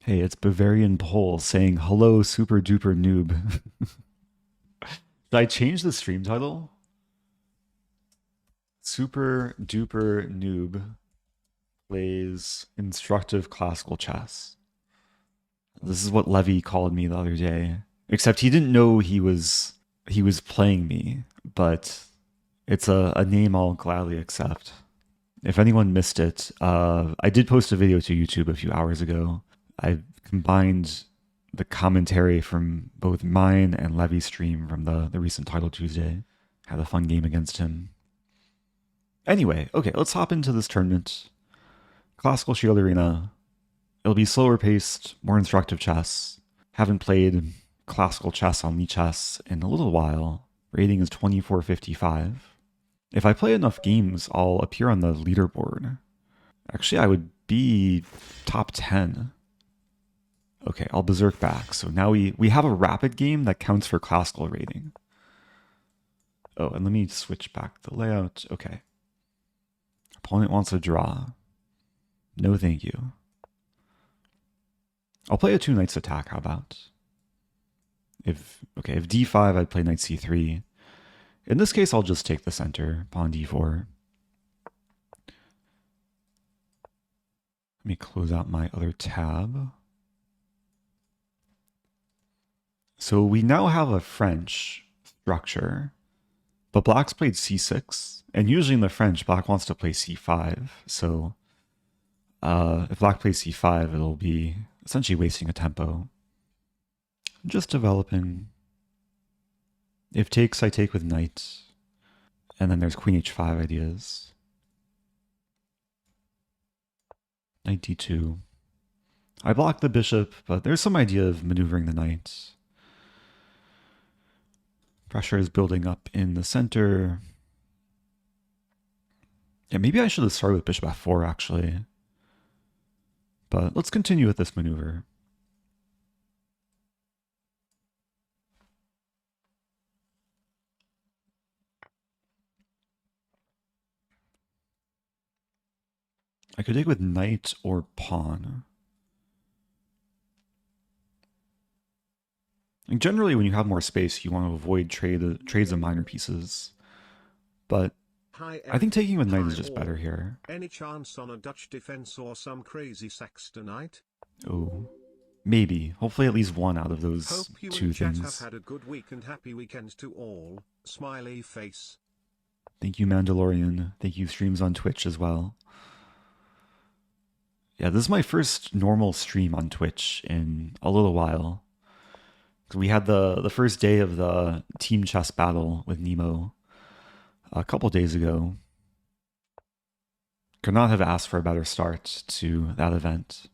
Hey, it's Bavarian Pole saying hello, super duper noob. Did I change the stream title? Super duper noob plays instructive classical chess. This is what Levy called me the other day. Except he didn't know he was playing me, but it's a name I'll gladly accept. If anyone missed it, I did post a video to YouTube a few hours ago. I combined the commentary from both mine and Levy's stream from the recent Title Tuesday. Had a fun game against him. Anyway, okay, let's hop into this tournament. Classical Shield Arena. It'll be slower paced, more instructive chess. Haven't played classical chess on Lichess in a little while. Rating is 2455. If I play enough games, I'll appear on the leaderboard. Actually, I would be top 10. Okay, I'll berserk back. So now we have a rapid game that counts for classical rating. Oh, and let me switch back the layout. Okay. Opponent wants a draw. No thank you. I'll play a two knights attack, how about? If d5, I'd play knight c3. In this case, I'll just take the center, pawn d4. Let me close out my other tab. So we now have a French structure, but black's played c6, and usually in the French, black wants to play c5. So if black plays c5, it'll be essentially wasting a tempo. Just developing. If takes, I take with knight. And then there's queen h5 ideas. Knight d2. I block the bishop, but there's some idea of maneuvering the knight. Pressure is building up in the center. Yeah, maybe I should have started with bishop f4, actually. But let's continue with this maneuver. I could take with knight or pawn. And generally, when you have more space, you want to avoid trades of minor pieces. But I think taking with knight is just better here. Any chance on a Dutch defense or some crazy Saxtonite? Oh, maybe. Hopefully at least one out of those Hope you two and chat things. have had a good week and happy weekend to all. Smiley face. Thank you, Mandalorian. Thank you, streams on Twitch as well. Yeah, this is my first normal stream on Twitch in a little while. We had the first day of the team chess battle with Nemo a couple days ago. Could not have asked for a better start to that event.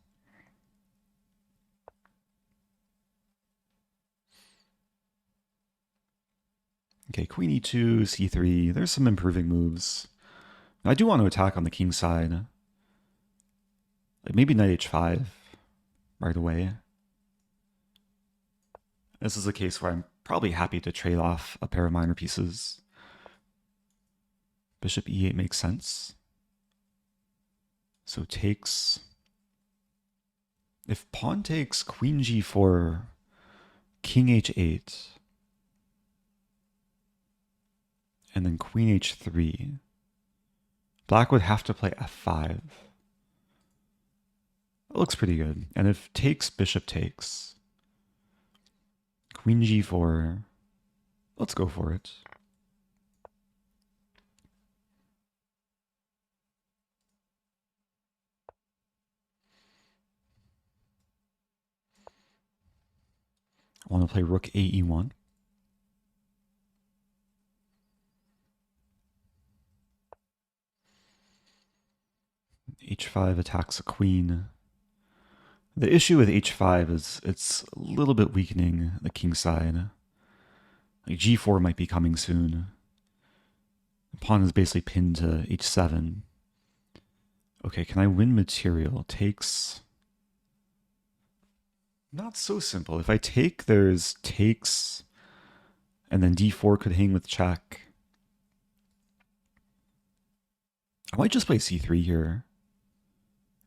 Okay, queen e2, c3. There's some improving moves. I do want to attack on the king side. Like maybe knight h5 right away. This is a case where I'm probably happy to trade off a pair of minor pieces. Bishop e8 makes sense. So takes. If pawn takes, queen g4, king h8, and then queen h3, black would have to play f5. It looks pretty good. And if takes, bishop takes, queen g4, let's go for it. I want to play rook ae1. h5 attacks a queen. The issue with h5 is it's a little bit weakening the king side. Like g4 might be coming soon. The pawn is basically pinned to h7. Okay, can I win material? Takes. Not so simple. If I take, there's takes, and then d4 could hang with check. I might just play c3 here.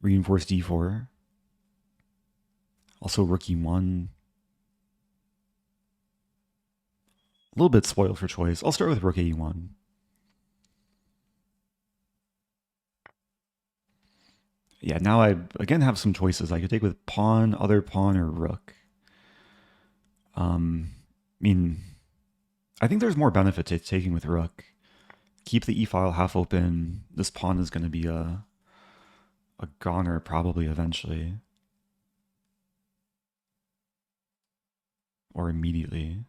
Reinforce d4. Also rook e1. A little bit spoiled for choice. I'll start with rook e1. Yeah, now I again have some choices. I could take with pawn, other pawn, or rook. I mean, I think there's more benefit to taking with rook. Keep the e-file half open. This pawn is going to be a goner probably eventually. Or immediately.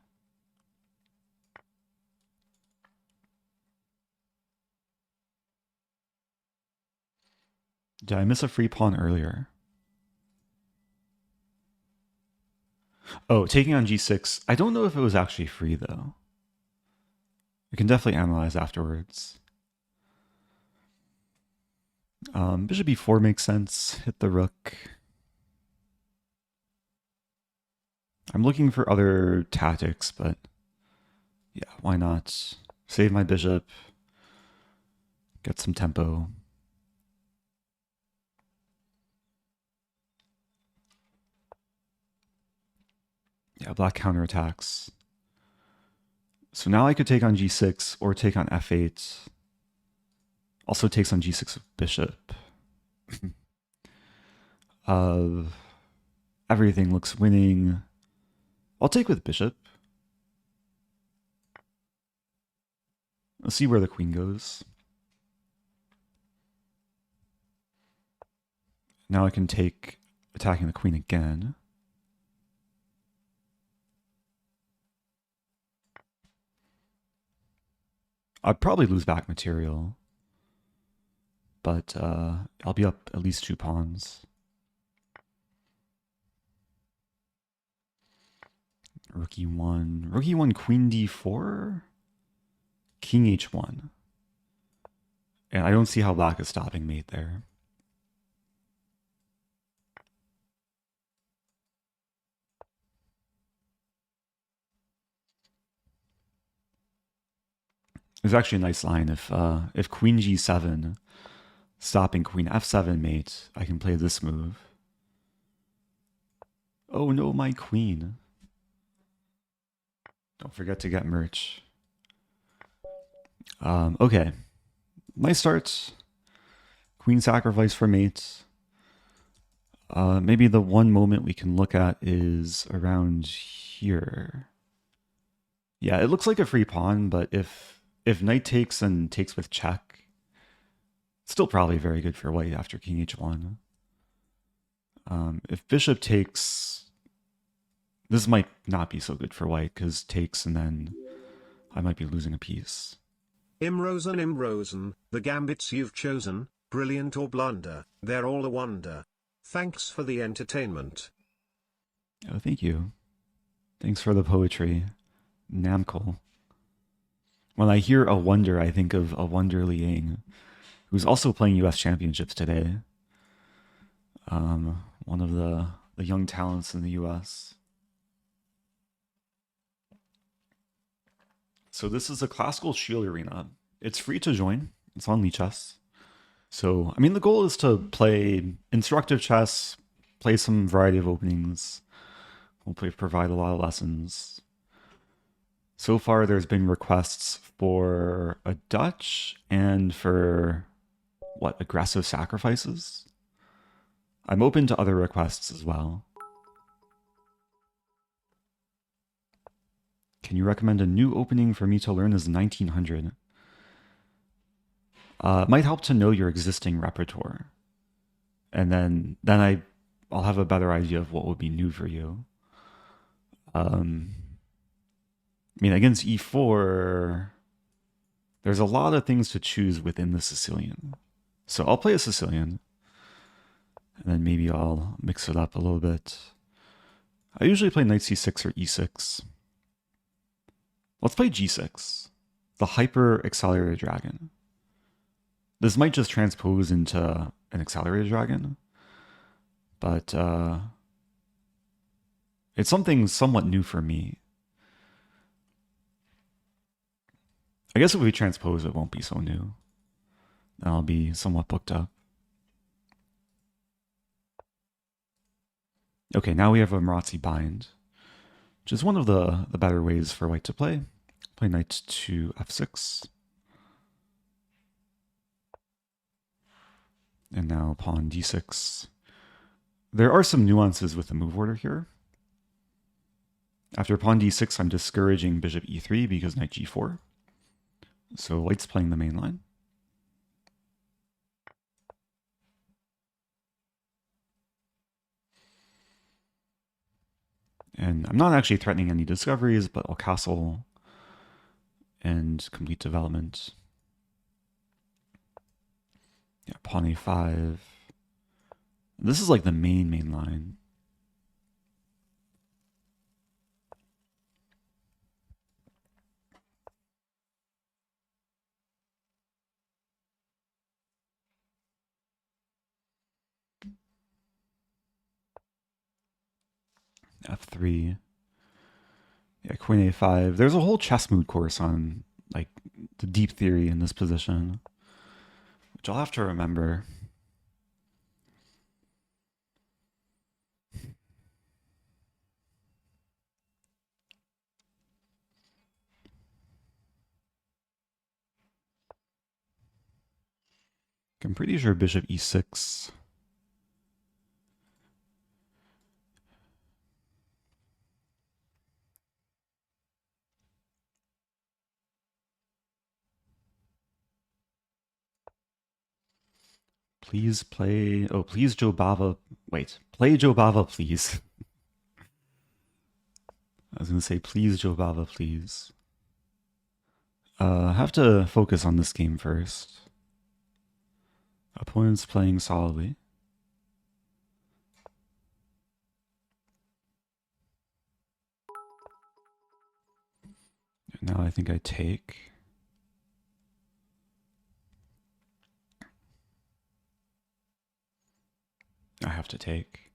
Did I miss a free pawn earlier? Oh, taking on g6. I don't know if it was actually free, though. We can definitely analyze afterwards. Bishop e4 makes sense. Hit the rook. I'm looking for other tactics, but yeah, why not? Save my bishop. Get some tempo. Yeah, black counterattacks. So now I could take on g6 or take on f8. Also takes on g6 with bishop. Everything looks winning. I'll take with bishop. Let's see where the queen goes. Now I can take attacking the queen again. I'd probably lose back material, but I'll be up at least 2 pawns. Rook e1. Rook e1, queen d4? King h1. And I don't see how black is stopping mate there. It's actually a nice line. If queen g7, stopping queen f7 mate, I can play this move. Oh no, my queen. Don't forget to get merch. Okay. Nice start. Queen sacrifice for mate. Maybe the one moment we can look at is around here. Yeah, it looks like a free pawn, but if knight takes and takes with check, it's still probably very good for white after king h1. If bishop takes, this might not be so good for white because takes and then I might be losing a piece. Rosen, the gambits you've chosen, brilliant or blunder, they're all a wonder. Thanks for the entertainment. Oh, thank you. Thanks for the poetry. Namkol. When I hear a wonder, I think of a Wonder Liang, who's also playing US championships today. One of the young talents in the US. So this is a classical shield arena. It's free to join. It's on Lichess. So, I mean, the goal is to play instructive chess, play some variety of openings, hopefully provide a lot of lessons. So far, there's been requests for a Dutch and for, aggressive sacrifices? I'm open to other requests as well. Can you recommend a new opening for me to learn as 1900? It might help to know your existing repertoire. And then I'll have a better idea of what would be new for you. I mean, against e4, there's a lot of things to choose within the Sicilian. So I'll play a Sicilian. And then maybe I'll mix it up a little bit. I usually play knight c6 or e6. Let's play g6. The hyper accelerated dragon. This might just transpose into an accelerated dragon. But it's something somewhat new for me. I guess if we transpose, it won't be so new. I'll be somewhat booked up. Okay, now we have a Maróczy bind, which is one of the better ways for white to play. Play knight to f6. And now pawn d6. There are some nuances with the move order here. After pawn d6, I'm discouraging bishop e3 because knight g4. So white's playing the main line. And I'm not actually threatening any discoveries, but I'll castle and complete development. Yeah, pawn a5. This is like the main line. f3. Yeah, queen a5. There's a whole chess mood course on like the deep theory in this position, which I'll have to remember. I'm pretty sure bishop e6. Please play. Oh, please, Joe Bava. Wait, play Joe Bava, please. I was going to say, please, Joe Bava, please. I have to focus on this game first. Opponent's playing solidly. Now I think I take. I have to take.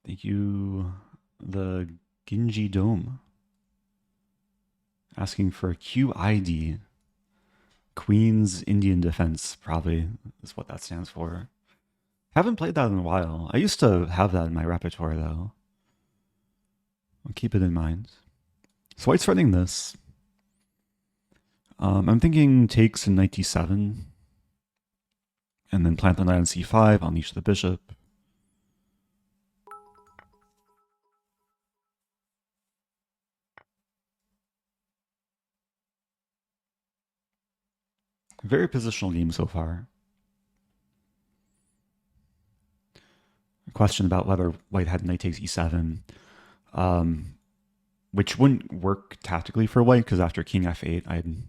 Thank you, the Ginji Dome. Asking for a QID. Queen's Indian Defense, probably is what that stands for. Haven't played that in a while. I used to have that in my repertoire, though. I'll keep it in mind. So white's threatening this. I'm thinking takes in knight d7. And then plant the knight on c5, unleash the bishop. Very positional game so far. A question about whether white had knight takes e7, which wouldn't work tactically for white because after king f8, I'd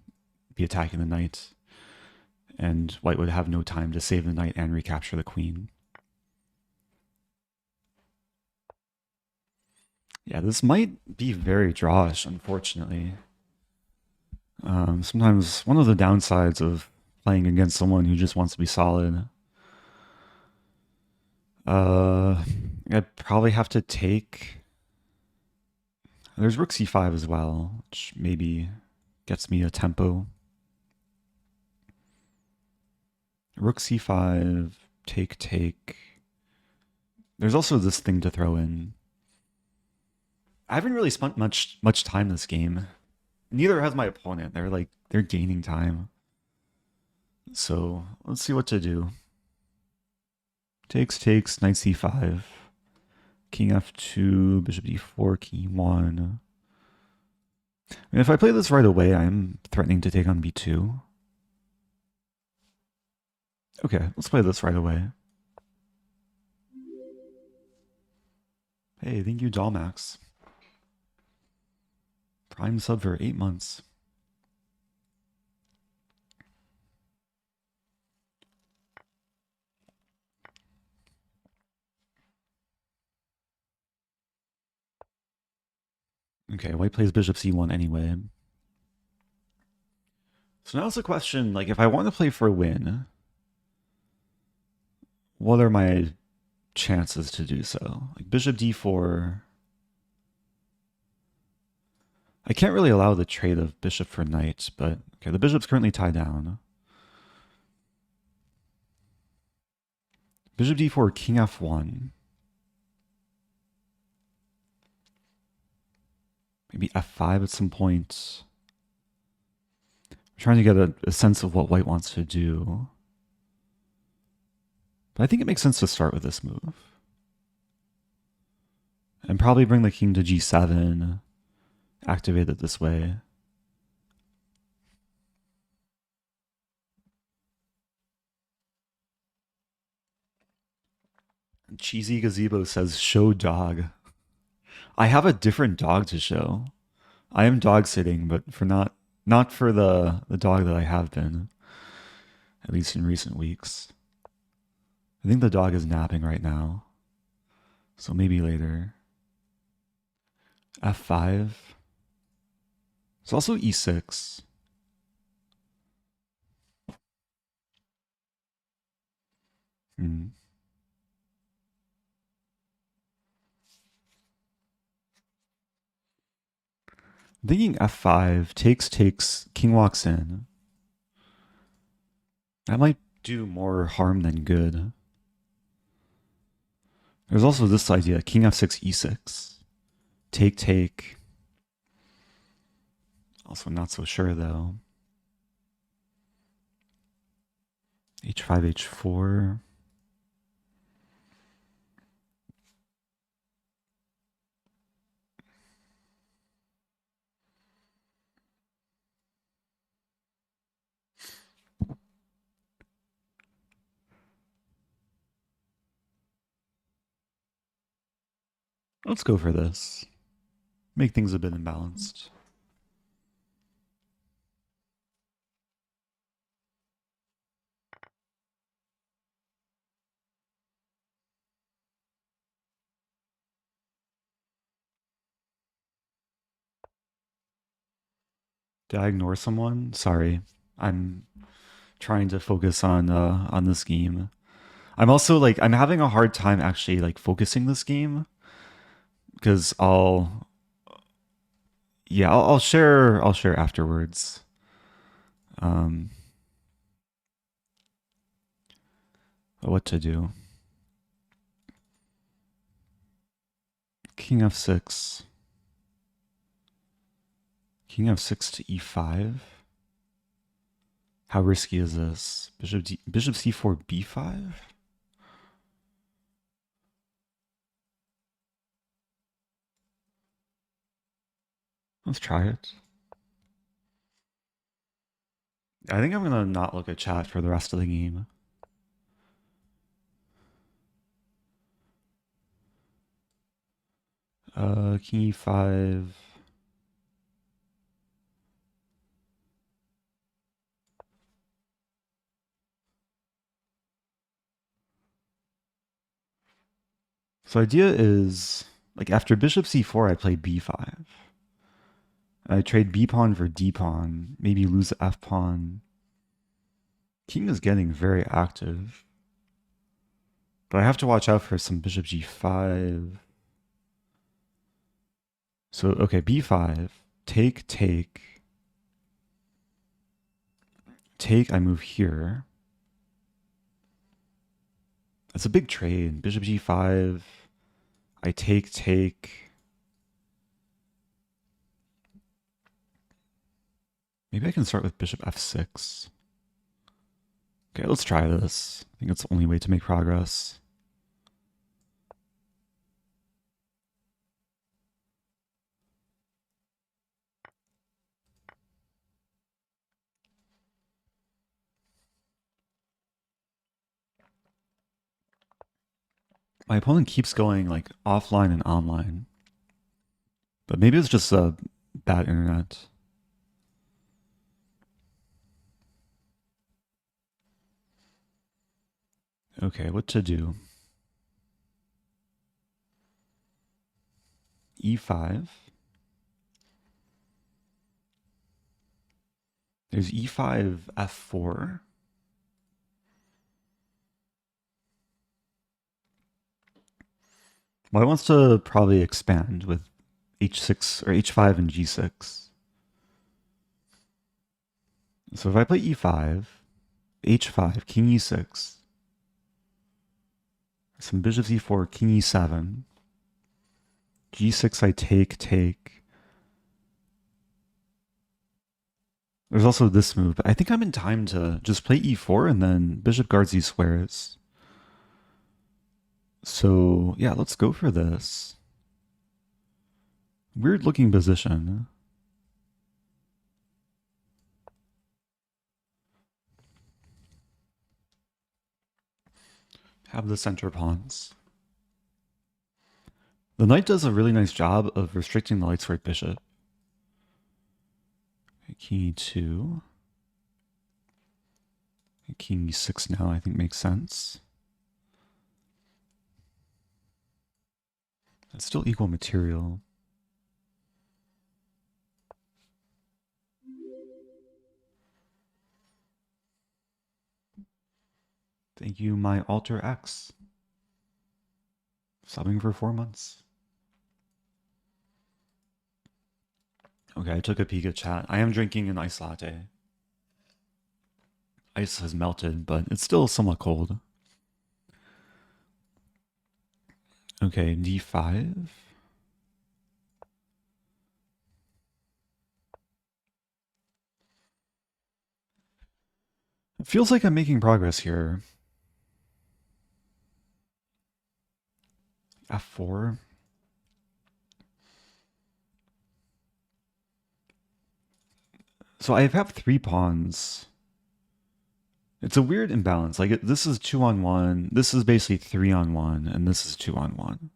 be attacking the knight, and white would have no time to save the knight and recapture the queen. Yeah, this might be very drawish, unfortunately. Sometimes one of the downsides of playing against someone who just wants to be solid. I'd probably have to take. There's rook c5 as well, which maybe gets me a tempo. Rook c5, take. There's also this thing to throw in. I haven't really spent much time this game. Neither has my opponent. They're gaining time. So let's see what to do. Takes, knight c5. King f2, bishop d4, king e1. I mean, if I play this right away, I'm threatening to take on b2. Okay, let's play this right away. Hey, thank you, Dalmax. Prime sub for 8 months. Okay, white plays bishop c1 anyway. So now it's a question, like, if I want to play for a win, what are my chances to do so? Like, bishop d4... I can't really allow the trade of bishop for knight, but okay, the bishop's currently tied down. Bishop d4, king f1. Maybe f5 at some point. I'm trying to get a sense of what white wants to do. But I think it makes sense to start with this move. And probably bring the king to g7. Activate it this way. Cheesy Gazebo says, show dog. I have a different dog to show. I am dog sitting, but for not for the dog that I have been, at least in recent weeks. I think the dog is napping right now, so maybe later. f5. It's also e6. Hmm. I'm thinking f5, takes, king walks in. That might do more harm than good. There's also this idea, king f6, e6. Take. Also not so sure though. h5, h4. Let's go for this. Make things a bit imbalanced. Did I ignore someone? Sorry. I'm trying to focus on this game. I'm also like I'm having a hard time actually like focusing this game because I'll share afterwards. What to do? King f6. King f6 to e5. How risky is this? Bishop c4 b5. Let's try it. I think I'm gonna not look at chat for the rest of the game. King e5. So idea is like after bishop c4, I play b5. I trade b pawn for d pawn, maybe lose the f pawn. King is getting very active. But I have to watch out for some bishop g5. So, okay, b5. Take. I move here. That's a big trade. Bishop g5. I take. Maybe I can start with bishop f6. Okay, let's try this. I think it's the only way to make progress. My opponent keeps going like offline and online. But maybe it's just a bad internet. Okay, what to do? e5. There's e5, f4. Well, it wants to probably expand with h6 or h5 and g6. So if I play e5, h5, king e6. Some bishop e4, king e7. g6 I take. There's also this move, but I think I'm in time to just play e4 and then bishop guards these squares. So yeah, let's go for this. Weird looking position. Have the center pawns. The knight does a really nice job of restricting the light squared bishop. King e2. King e6 now I think makes sense. It's still equal material. Thank you, my Alter X. Subbing for 4 months. Okay, I took a peek at chat. I am drinking an iced latte. Ice has melted, but it's still somewhat cold. Okay, d5. It feels like I'm making progress here. f4. So I have 3 pawns. It's a weird imbalance. Like this is 2-on-1, this is basically 3-on-1, and this is 2-on-1.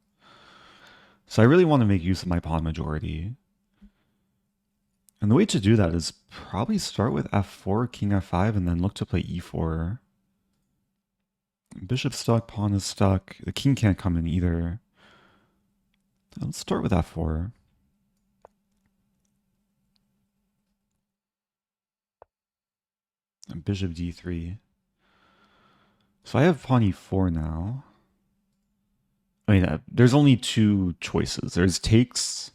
So I really want to make use of my pawn majority. And the way to do that is probably start with f4, king f5, and then look to play e4. Bishop stuck, pawn is stuck. The king can't come in either. Let's start with f4. And bishop d3. So I have pawn e4 now. I mean, there's only 2 choices. There's takes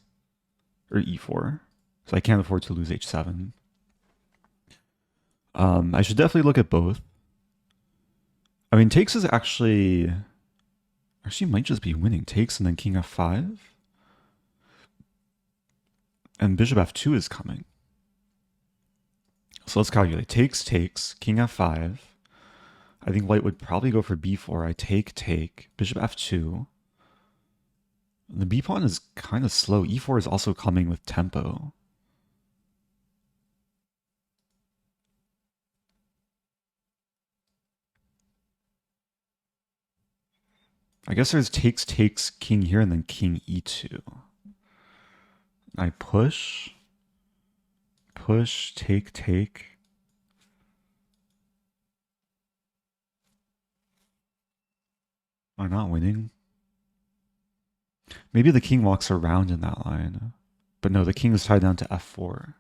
or e4. So I can't afford to lose h7. I should definitely look at both. I mean, takes is actually might just be winning. Takes and then king f5. And bishop f2 is coming. So let's calculate. Takes, king f5. I think white would probably go for b4. I take, bishop f2. The b pawn is kind of slow. e4 is also coming with tempo. I guess there's takes, king here, and then king e2. I push, take. Am I not winning? Maybe the king walks around in that line. But no, the king is tied down to f4.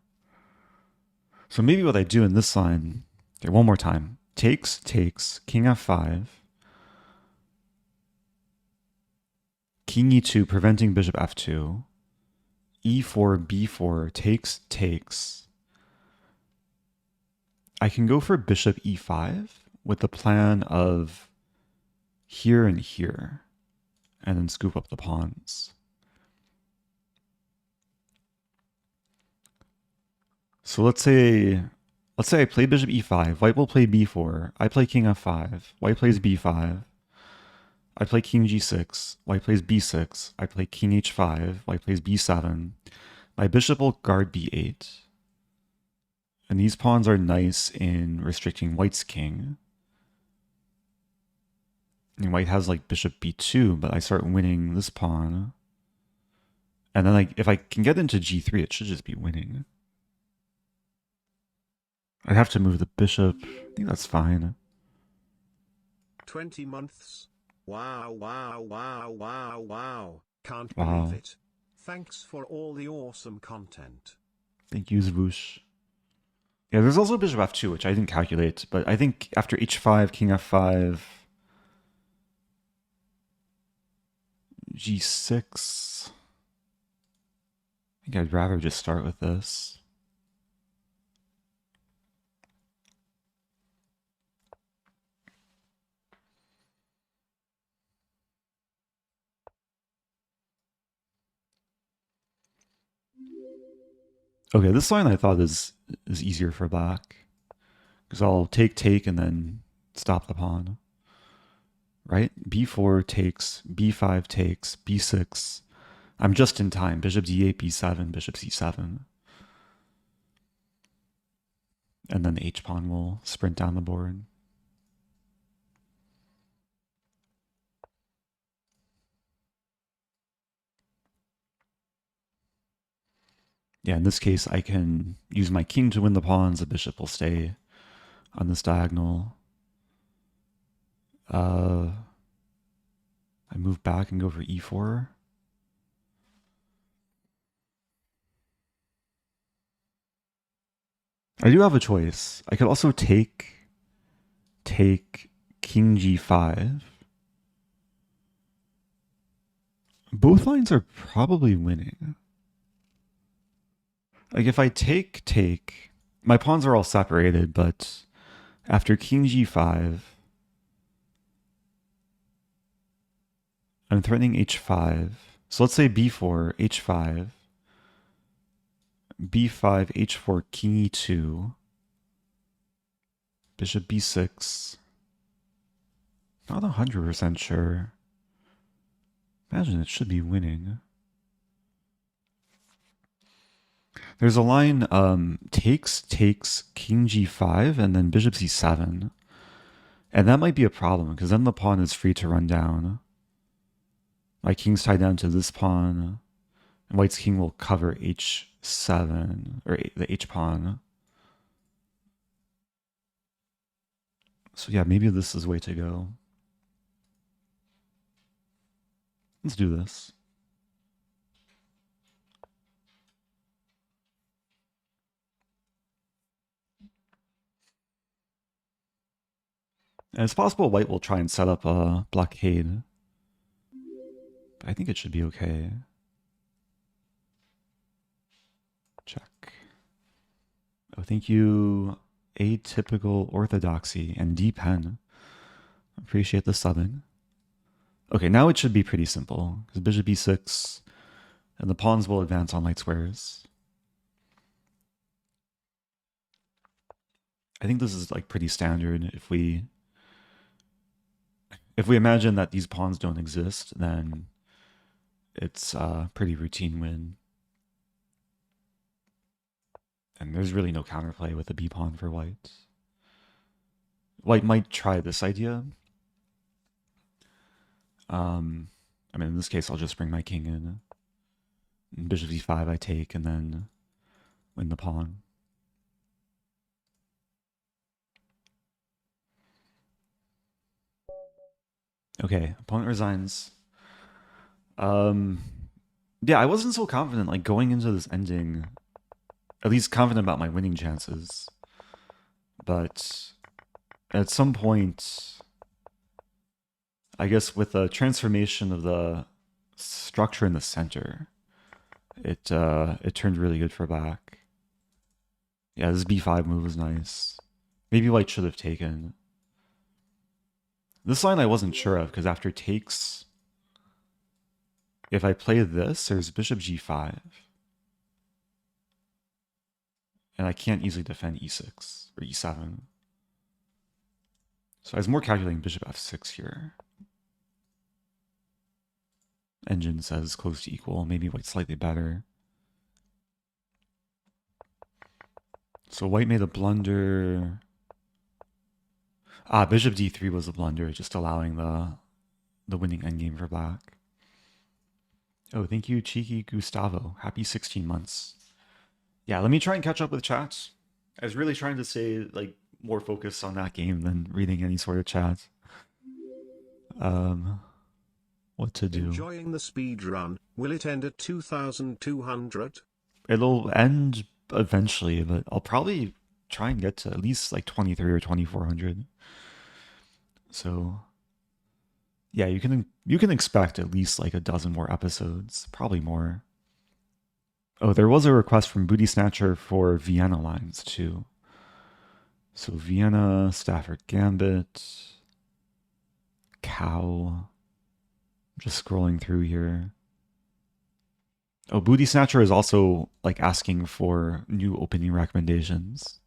So maybe what I do in this line, okay, one more time. Takes, king f5. King e2, preventing bishop f2. e4, b4, takes. I can go for bishop e5 with the plan of here and here, and then scoop up the pawns. So let's say I play bishop e5, white will play b4, I play king f5, white plays b5, I play king g6, white plays b6, I play king h5, white plays b7, my bishop will guard b8. And these pawns are nice in restricting white's king. And white has like bishop b2, but I start winning this pawn. And then like if I can get into g3, it should just be winning. I'd have to move the bishop. I think that's fine. 20 months. Wow. Can't Wow. believe it. Thanks for all the awesome content. Thank you, Zvoosh. Yeah, there's also bishop f2, which I didn't calculate, but I think after h5, king f5, g6, I think I'd rather just start with this. Okay, this line I thought is easier for black. Because I'll take, and then stop the pawn. Right? b4 takes, b5 takes, b6. I'm just in time. Bishop d8, b7, bishop c7. And then the h-pawn will sprint down the board. Yeah, in this case, I can use my king to win the pawns. The bishop will stay on this diagonal. I move back and go for e4. I do have a choice. I could also take king g5. Both lines are probably winning. Like if I take, my pawns are all separated, but after king g5, I'm threatening h5. So let's say b4, h5, b5, h4, king e2, bishop b6. Not 100% sure. Imagine it should be winning. There's a line, takes, king g5, and then bishop c7. And that might be a problem, because then the pawn is free to run down. My king's tied down to this pawn, and white's king will cover h7, or the h-pawn. So yeah, maybe this is the way to go. Let's do this. And it's possible white will try and set up a blockade. But I think it should be okay. Check. Oh, thank you, Atypical Orthodoxy and D-Pen. Appreciate the subbing. Okay, now it should be pretty simple, because bishop b6, and the pawns will advance on light squares. I think this is like pretty standard. If we imagine that these pawns don't exist, then it's a pretty routine win. And there's really no counterplay with the b pawn for white. White might try this idea. I mean, in this case, I'll just bring my king in. Bishop e5 I take, and then win the pawn. Okay, opponent resigns. Yeah, I wasn't so confident, like, going into this ending. At least confident about my winning chances. But at some point, I guess with the transformation of the structure in the center, it turned really good for black. Yeah, this b5 move was nice. Maybe white should have taken. This line I wasn't sure of, because after takes, if I play this, there's bishop g5. And I can't easily defend e6 or e7. So I was more calculating bishop f6 here. Engine says close to equal, maybe white's slightly better. So white made a blunder. Bishop d3 was a blunder, just allowing the winning endgame for black. Oh, thank you, Cheeky Gustavo. Happy 16 months. Yeah, let me try and catch up with chat. I was really trying to stay like more focused on that game than reading any sort of chat. What to do? Enjoying the speed run. Will it end at 2,200? It'll end eventually, but I'll probably try and get to at least like 23 or 2,400. So yeah, you can expect at least like a dozen more episodes, probably more. Oh, there was a request from Booty Snatcher for Vienna lines too. So Vienna, Stafford Gambit, Cow. Just scrolling through here. Oh, Booty Snatcher is also like asking for new opening recommendations.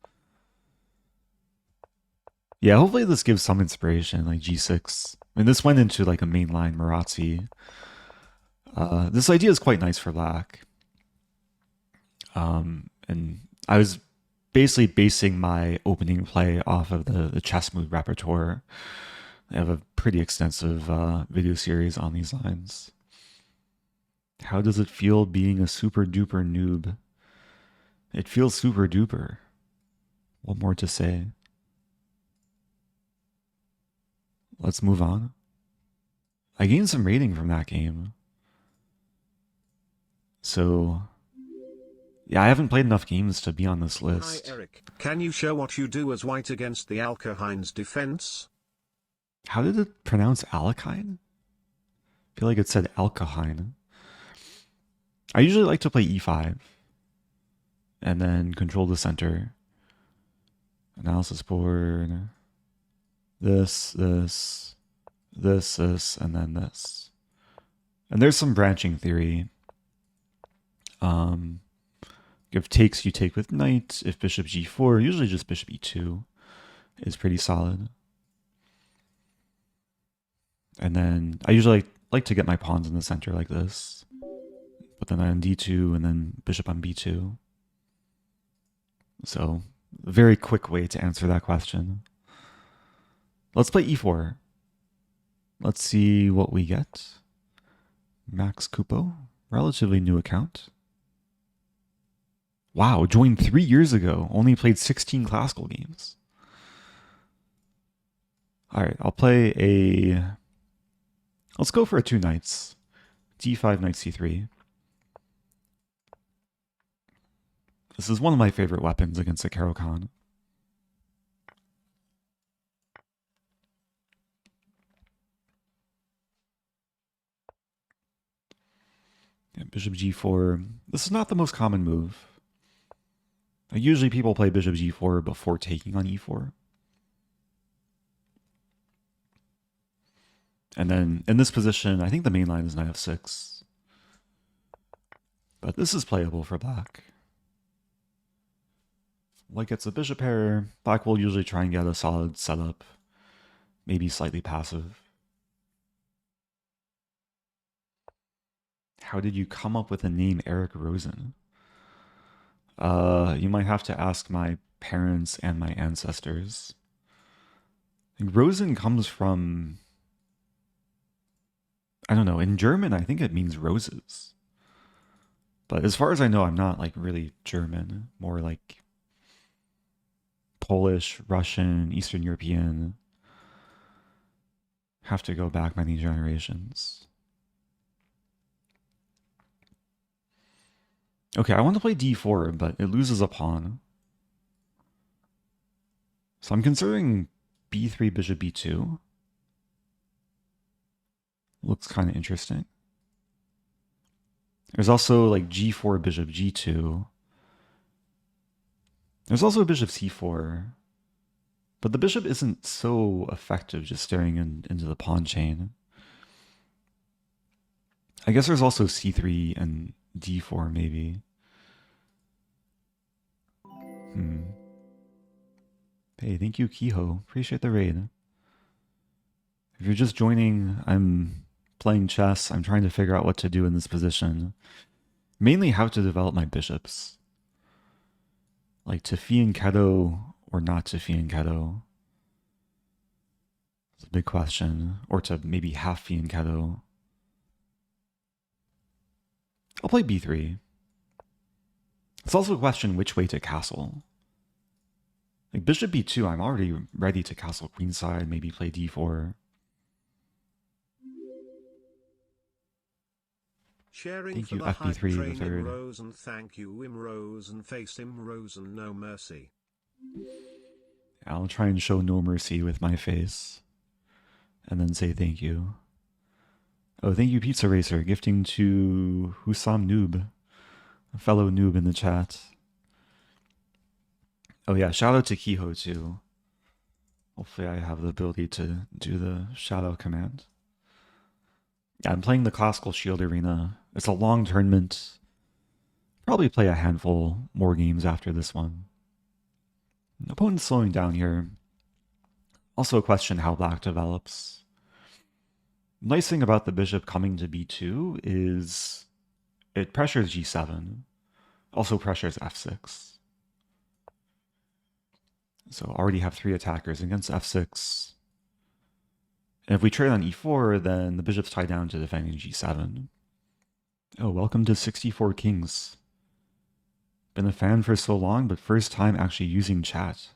Yeah, hopefully this gives some inspiration, like G6. I mean, this went into like a mainline Maróczy. This idea is quite nice for Lac. And I was basically basing my opening play off of the chess move repertoire. I have a pretty extensive video series on these lines. How does it feel being a super duper noob? It feels super duper. What more to say? Let's move on. I gained some rating from that game. So, yeah, I haven't played enough games to be on this list. Hi Eric, can you show what you do as white against the Alkahine's defense? How did it pronounce Alakine? I feel like it said Alkahine. I usually like to play e5 and then control the center. Analysis board. This, and then this. And there's some branching theory. If takes, you take with knight. If bishop g4, usually just bishop e2 is pretty solid. And then I usually like to get my pawns in the center like this. But then on d2 and then bishop on b2. So, a very quick way to answer that question. Let's play e4. Let's see what we get. MaxKupo, relatively new account. Wow, joined 3 years ago. Only played 16 classical games. All right, I'll play a... Let's go for a 2 knights. d5, knight c3. This is one of my favorite weapons against a Caro-Kann. Yeah, bishop g4. This is not the most common move. Usually people play bishop g4 before taking on e4. And then in this position, I think the main line is knight f6. But this is playable for black. White gets a bishop pair. Black will usually try and get a solid setup. Maybe slightly passive. How did you come up with the name Eric Rosen? You might have to ask my parents and my ancestors. I think Rosen comes from... I don't know. In German, I think it means roses. But as far as I know, I'm not like really German. More like Polish, Russian, Eastern European. Have to go back many generations. Okay, I want to play d4, but it loses a pawn. So I'm considering b3, bishop b2. Looks kind of interesting. There's also like g4, bishop g2. There's also bishop c4. But the bishop isn't so effective just staring into the pawn chain. I guess there's also c3 and d4 maybe. Hey, thank you, Kiho. Appreciate the raid. If you're just joining, I'm playing chess. I'm trying to figure out what to do in this position. Mainly how to develop my bishops. Like to fianchetto or not to fianchetto. It's a big question. Or to maybe half fianchetto. I'll play b3. It's also a question which way to castle. Like bishop b2, I'm already ready to castle queenside, maybe play d4. Sharing Thank for you, the hype FB3 the train third. Rosen, thank you Rosen, face Rosen, no mercy. I'll try and show no mercy with my face. And then say thank you. Oh, thank you, Pizza Racer, gifting to Husam Noob, a fellow noob in the chat. Oh yeah, shout out to Kiho too. Hopefully I have the ability to do the shout out command. Yeah, I'm playing the Classical Shield Arena. It's a long tournament. Probably play a handful more games after this one. Opponent's slowing down here. Also a question how black develops. Nice thing about the bishop coming to b2 is it pressures g7. Also pressures f6. So already have 3 attackers against f6. And if we trade on e4, then the bishop's tied down to defending g7. Oh, welcome to 64 Kings. Been a fan for so long, but first time actually using chat.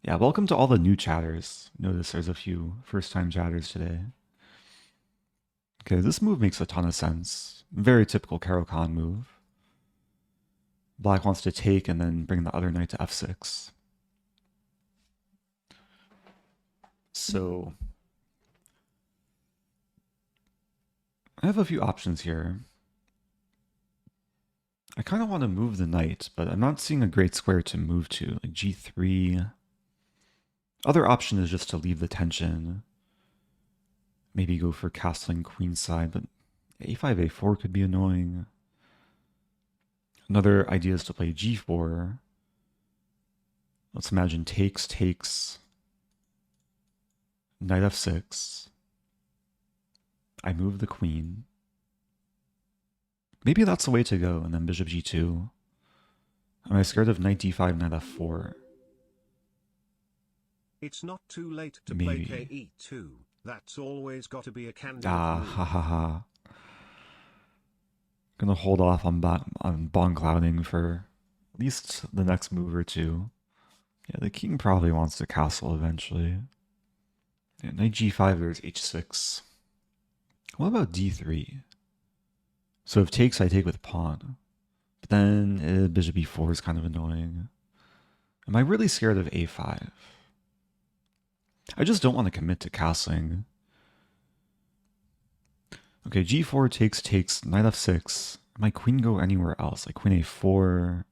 Yeah, welcome to all the new chatters. Notice there's a few first-time chatters today. Okay, this move makes a ton of sense. Very typical Caro-Kann move. Black wants to take and then bring the other knight to f6. So I have a few options here. I kind of want to move the knight, but I'm not seeing a great square to move to, like g3. Other option is just to leave the tension. Maybe go for castling queenside, but a5, a4 could be annoying. Another idea is to play g4. Let's imagine takes, knight f6. I move the queen. Maybe that's the way to go, and then bishop g2. Am I scared of knight d5, knight f4? It's not too late to Maybe. play ke2. That's always got to be a candidate. Ha ha ha. Gonna hold off on bond clouding for at least the next move or two. Yeah, the king probably wants to castle eventually. Yeah, knight g5, there's h6. What about d3? So if takes, I take with pawn. But then bishop e4 is kind of annoying. Am I really scared of a5? I just don't want to commit to castling. Okay, g4 takes, knight f6. Might queen go anywhere else? Like queen a4.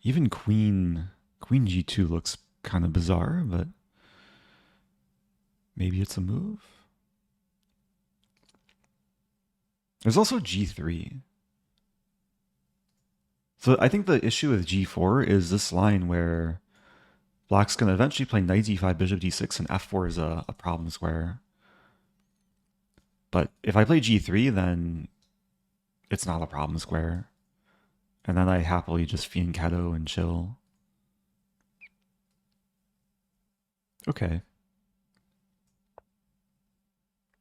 Even queen g2 looks kind of bizarre, but maybe it's a move. There's also g3. So I think the issue with g4 is this line where black's going to eventually play knight d5, bishop d6, and f4 is a problem square. But if I play g3, then it's not a problem square. And then I happily just fianchetto and chill. Okay.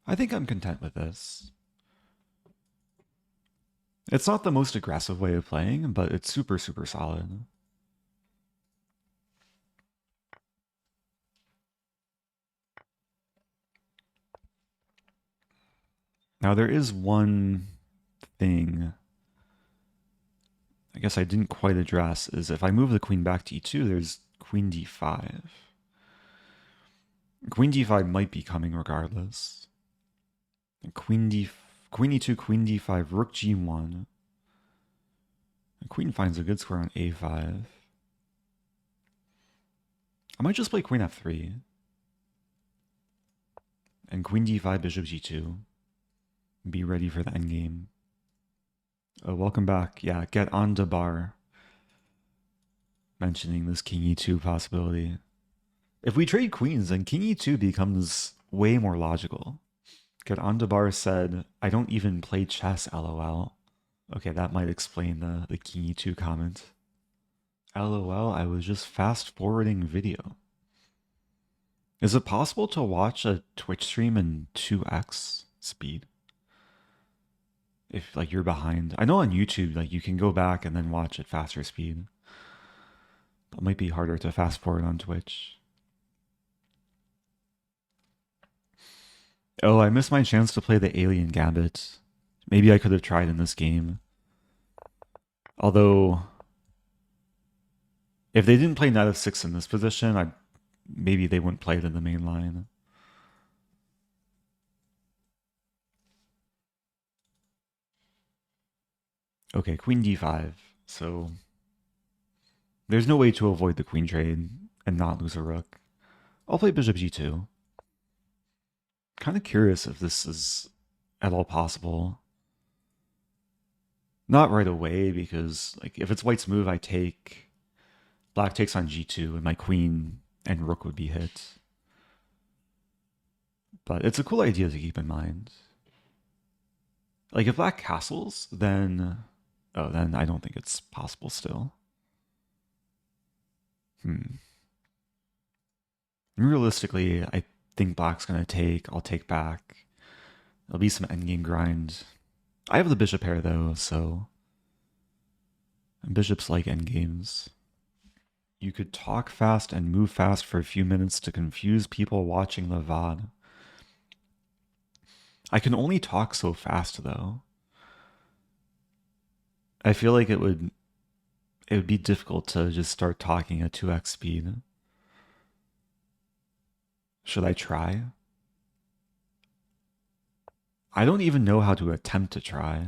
I think I'm content with this. It's not the most aggressive way of playing, but it's super, super solid. Now there is one thing I guess I didn't quite address, is if I move the queen back to e2, there's queen d5. Queen d5 might be coming regardless. Queen e2, queen d5, rook g1. The queen finds a good square on a5. I might just play queen f3. And queen d5, bishop g2. Be ready for the endgame. Oh, welcome back. Yeah, get on the bar. Mentioning this king e2 possibility. If we trade queens, then king e2 becomes way more logical. Get on the bar said, I don't even play chess, lol. Okay, that might explain the king e2 comment. LOL, I was just fast forwarding video. Is it possible to watch a Twitch stream in 2x speed? If like you're behind. I know on YouTube, like you can go back and then watch at faster speed. But it might be harder to fast forward on Twitch. Oh, I missed my chance to play the Alien Gambit. Maybe I could have tried in this game. Although, if they didn't play knight f6 in this position, maybe they wouldn't play it in the main line. Okay, queen d5. So there's no way to avoid the queen trade and not lose a rook. I'll play bishop g2. Kind of curious if this is at all possible. Not right away, because like if it's white's move, I take, black takes on g2, and my queen and rook would be hit. But it's a cool idea to keep in mind. Like if black castles, then then I don't think it's possible still. Realistically, I think black's gonna take. I'll take back. There'll be some endgame grind. I have the bishop pair though, so bishops like endgames. You could talk fast and move fast for a few minutes to confuse people watching the VOD. I can only talk so fast though. I feel like it would be difficult to just start talking at 2x speed. Should I try? I don't even know how to attempt to try.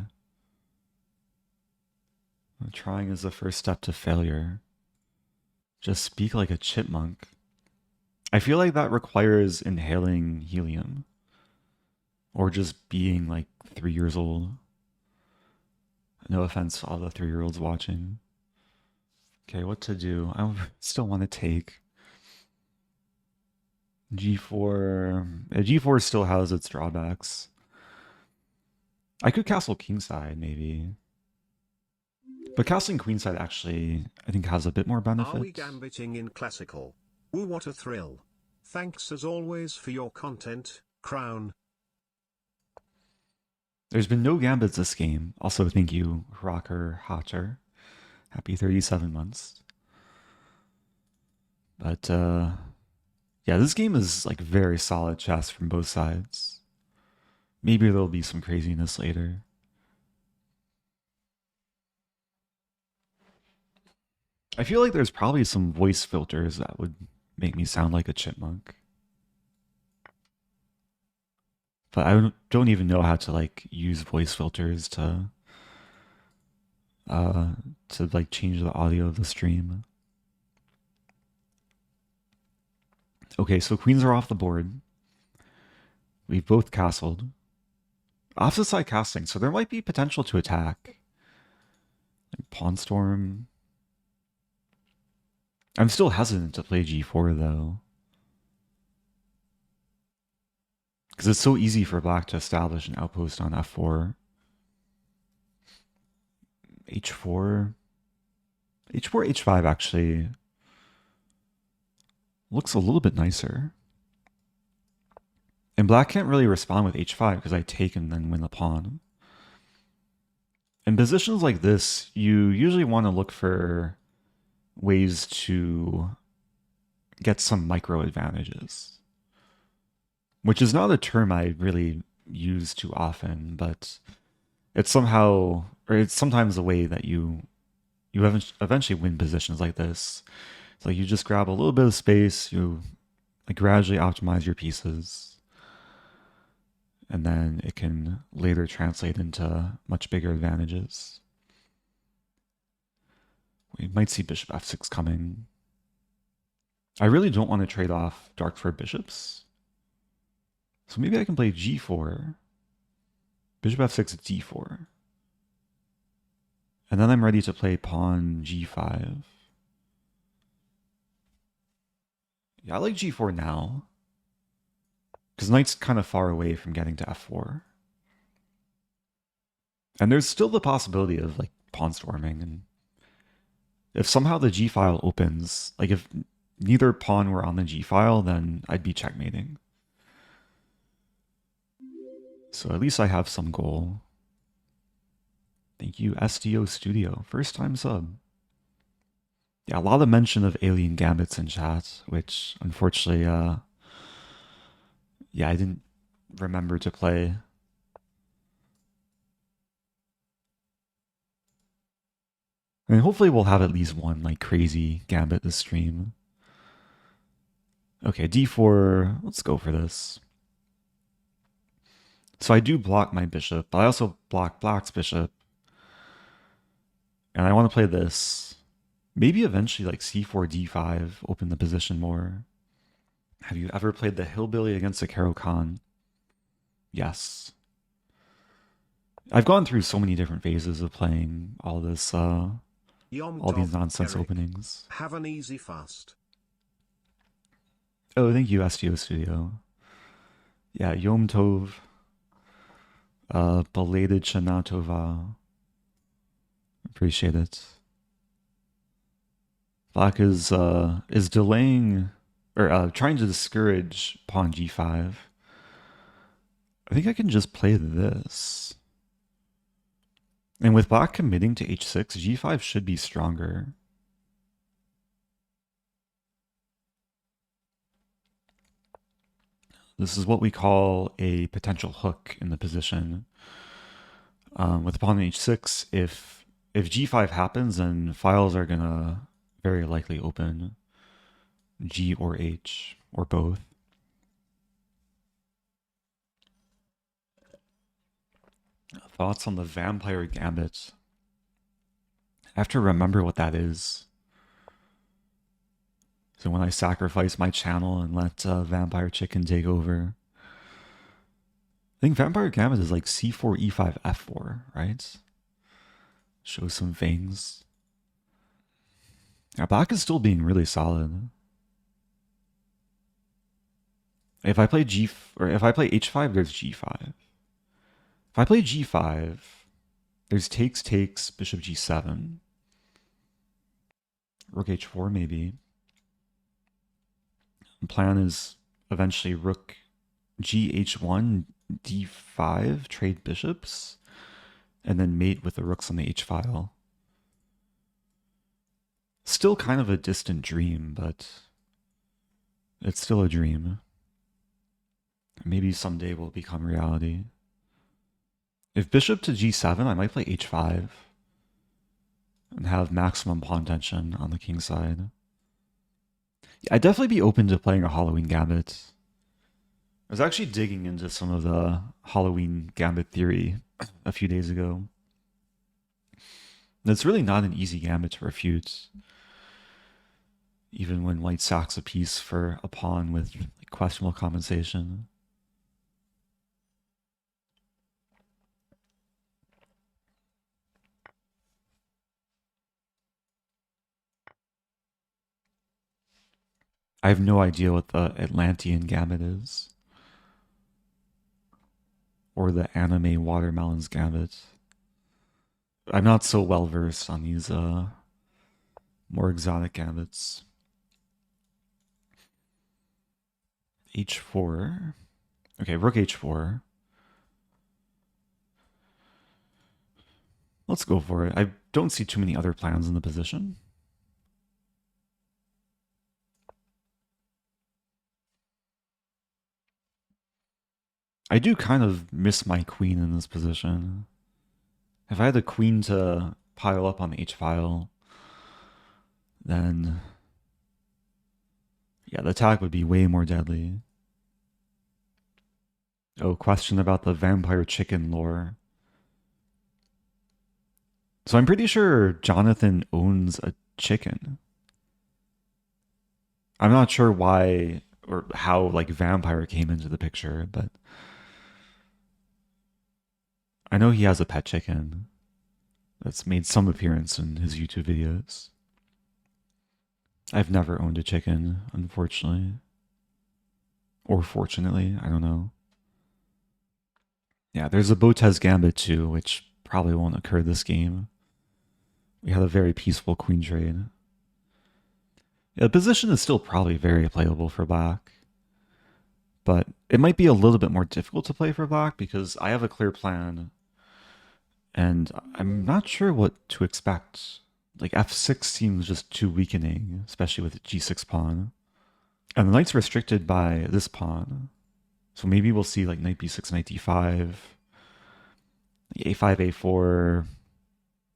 Trying is the first step to failure. Just speak like a chipmunk. I feel like that requires inhaling helium. Or just being like 3 years old. No offense to all the 3-year-olds watching. Okay, what to do? I still want to take. G4. G4 still has its drawbacks. I could castle kingside, maybe. But castling queenside actually, I think, has a bit more benefit. Are we gambiting in classical? Ooh, what a thrill. Thanks as always for your content, Crown. There's been no gambits this game. Also, thank you, Rocker Hotcher. Happy 37 months. But, yeah, this game is like very solid chess from both sides. Maybe there'll be some craziness later. I feel like there's probably some voice filters that would make me sound like a chipmunk. But I don't even know how to like use voice filters to like change the audio of the stream. Okay, so queens are off the board. We've both castled. Opposite side casting, so there might be potential to attack. Like pawn storm. I'm still hesitant to play g4 though. Because it's so easy for black to establish an outpost on f4. h4. h4, h5 actually looks a little bit nicer. And black can't really respond with h5 because I take and then win the pawn. In positions like this, you usually want to look for ways to get some micro advantages. Which is not a term I really use too often, but it's somehow, or it's sometimes the way that you eventually win positions like this. It's like you just grab a little bit of space, you like gradually optimize your pieces, and then it can later translate into much bigger advantages. We might see bishop f6 coming. I really don't want to trade off dark for bishops. So maybe I can play g4, bishop f6, d4. And then I'm ready to play pawn g5. Yeah, I like g4 now. Because knight's kind of far away from getting to f4. And there's still the possibility of like pawn storming. And if somehow the g file opens, like if neither pawn were on the g file, then I'd be checkmating. So at least I have some goal. Thank you, SDO Studio. First time sub. Yeah, a lot of mention of alien gambits in chat, which unfortunately, yeah, I didn't remember to play. And hopefully we'll have at least one like crazy gambit this stream. Okay, d4, let's go for this. So I do block my bishop, but I also block black's bishop. And I want to play this. Maybe eventually like c4, d5, open the position more. Have you ever played the hillbilly against the Caro-Kann? Yes. I've gone through so many different phases of playing all this, Yom all these Tov, nonsense Eric. openings. Have an easy fast. Oh, thank you, STO Studio. Yeah, Yom Tov. Belated Shana Tova. Appreciate it. Black is delaying or trying to discourage pawn g5. I think I can just play this. And with black committing to h6, g5 should be stronger. This is what we call a potential hook in the position. With pawn h6, if g5 happens, then files are gonna very likely open g or h or both. Thoughts on the Vampire Gambit? I have to remember what that is. So when I sacrifice my channel and let Vampire Chicken take over. I think Vampire Gambit is like c4, e5, f4, right? Show some things. Yeah, black is still being really solid. If I play if I play h5, there's g5. If I play g5, there's takes, bishop g7. Rook h4 maybe. The plan is eventually rook gh1, d5, trade bishops, and then mate with the rooks on the h file. Still kind of a distant dream, but it's still a dream. Maybe someday will become reality. If bishop to g7, I might play h5 and have maximum pawn tension on the king side. I'd definitely be open to playing a Halloween Gambit. I was actually digging into some of the Halloween Gambit theory a few days ago. It's really not an easy gambit to refute, even when white sacks a piece for a pawn with questionable compensation. I have no idea what the Atlantean Gambit is. Or the anime Watermelons Gambit. I'm not so well versed on these more exotic gambits. h4. Okay, rook h4. Let's go for it. I don't see too many other plans in the position. I do kind of miss my queen in this position. If I had the queen to pile up on the h-file, then yeah, the attack would be way more deadly. Oh, question about the vampire chicken lore. So I'm pretty sure Jonathan owns a chicken. I'm not sure why or how like vampire came into the picture, but I know he has a pet chicken that's made some appearance in his YouTube videos. I've never owned a chicken, unfortunately. Or fortunately, I don't know. Yeah, there's a Botez Gambit too, which probably won't occur this game. We had a very peaceful queen trade. Yeah, the position is still probably very playable for black. But it might be a little bit more difficult to play for black because I have a clear plan and I'm not sure what to expect. Like f6 seems just too weakening, especially with g6 pawn. And the knight's restricted by this pawn. So maybe we'll see like knight b6, knight d5, a5, a4.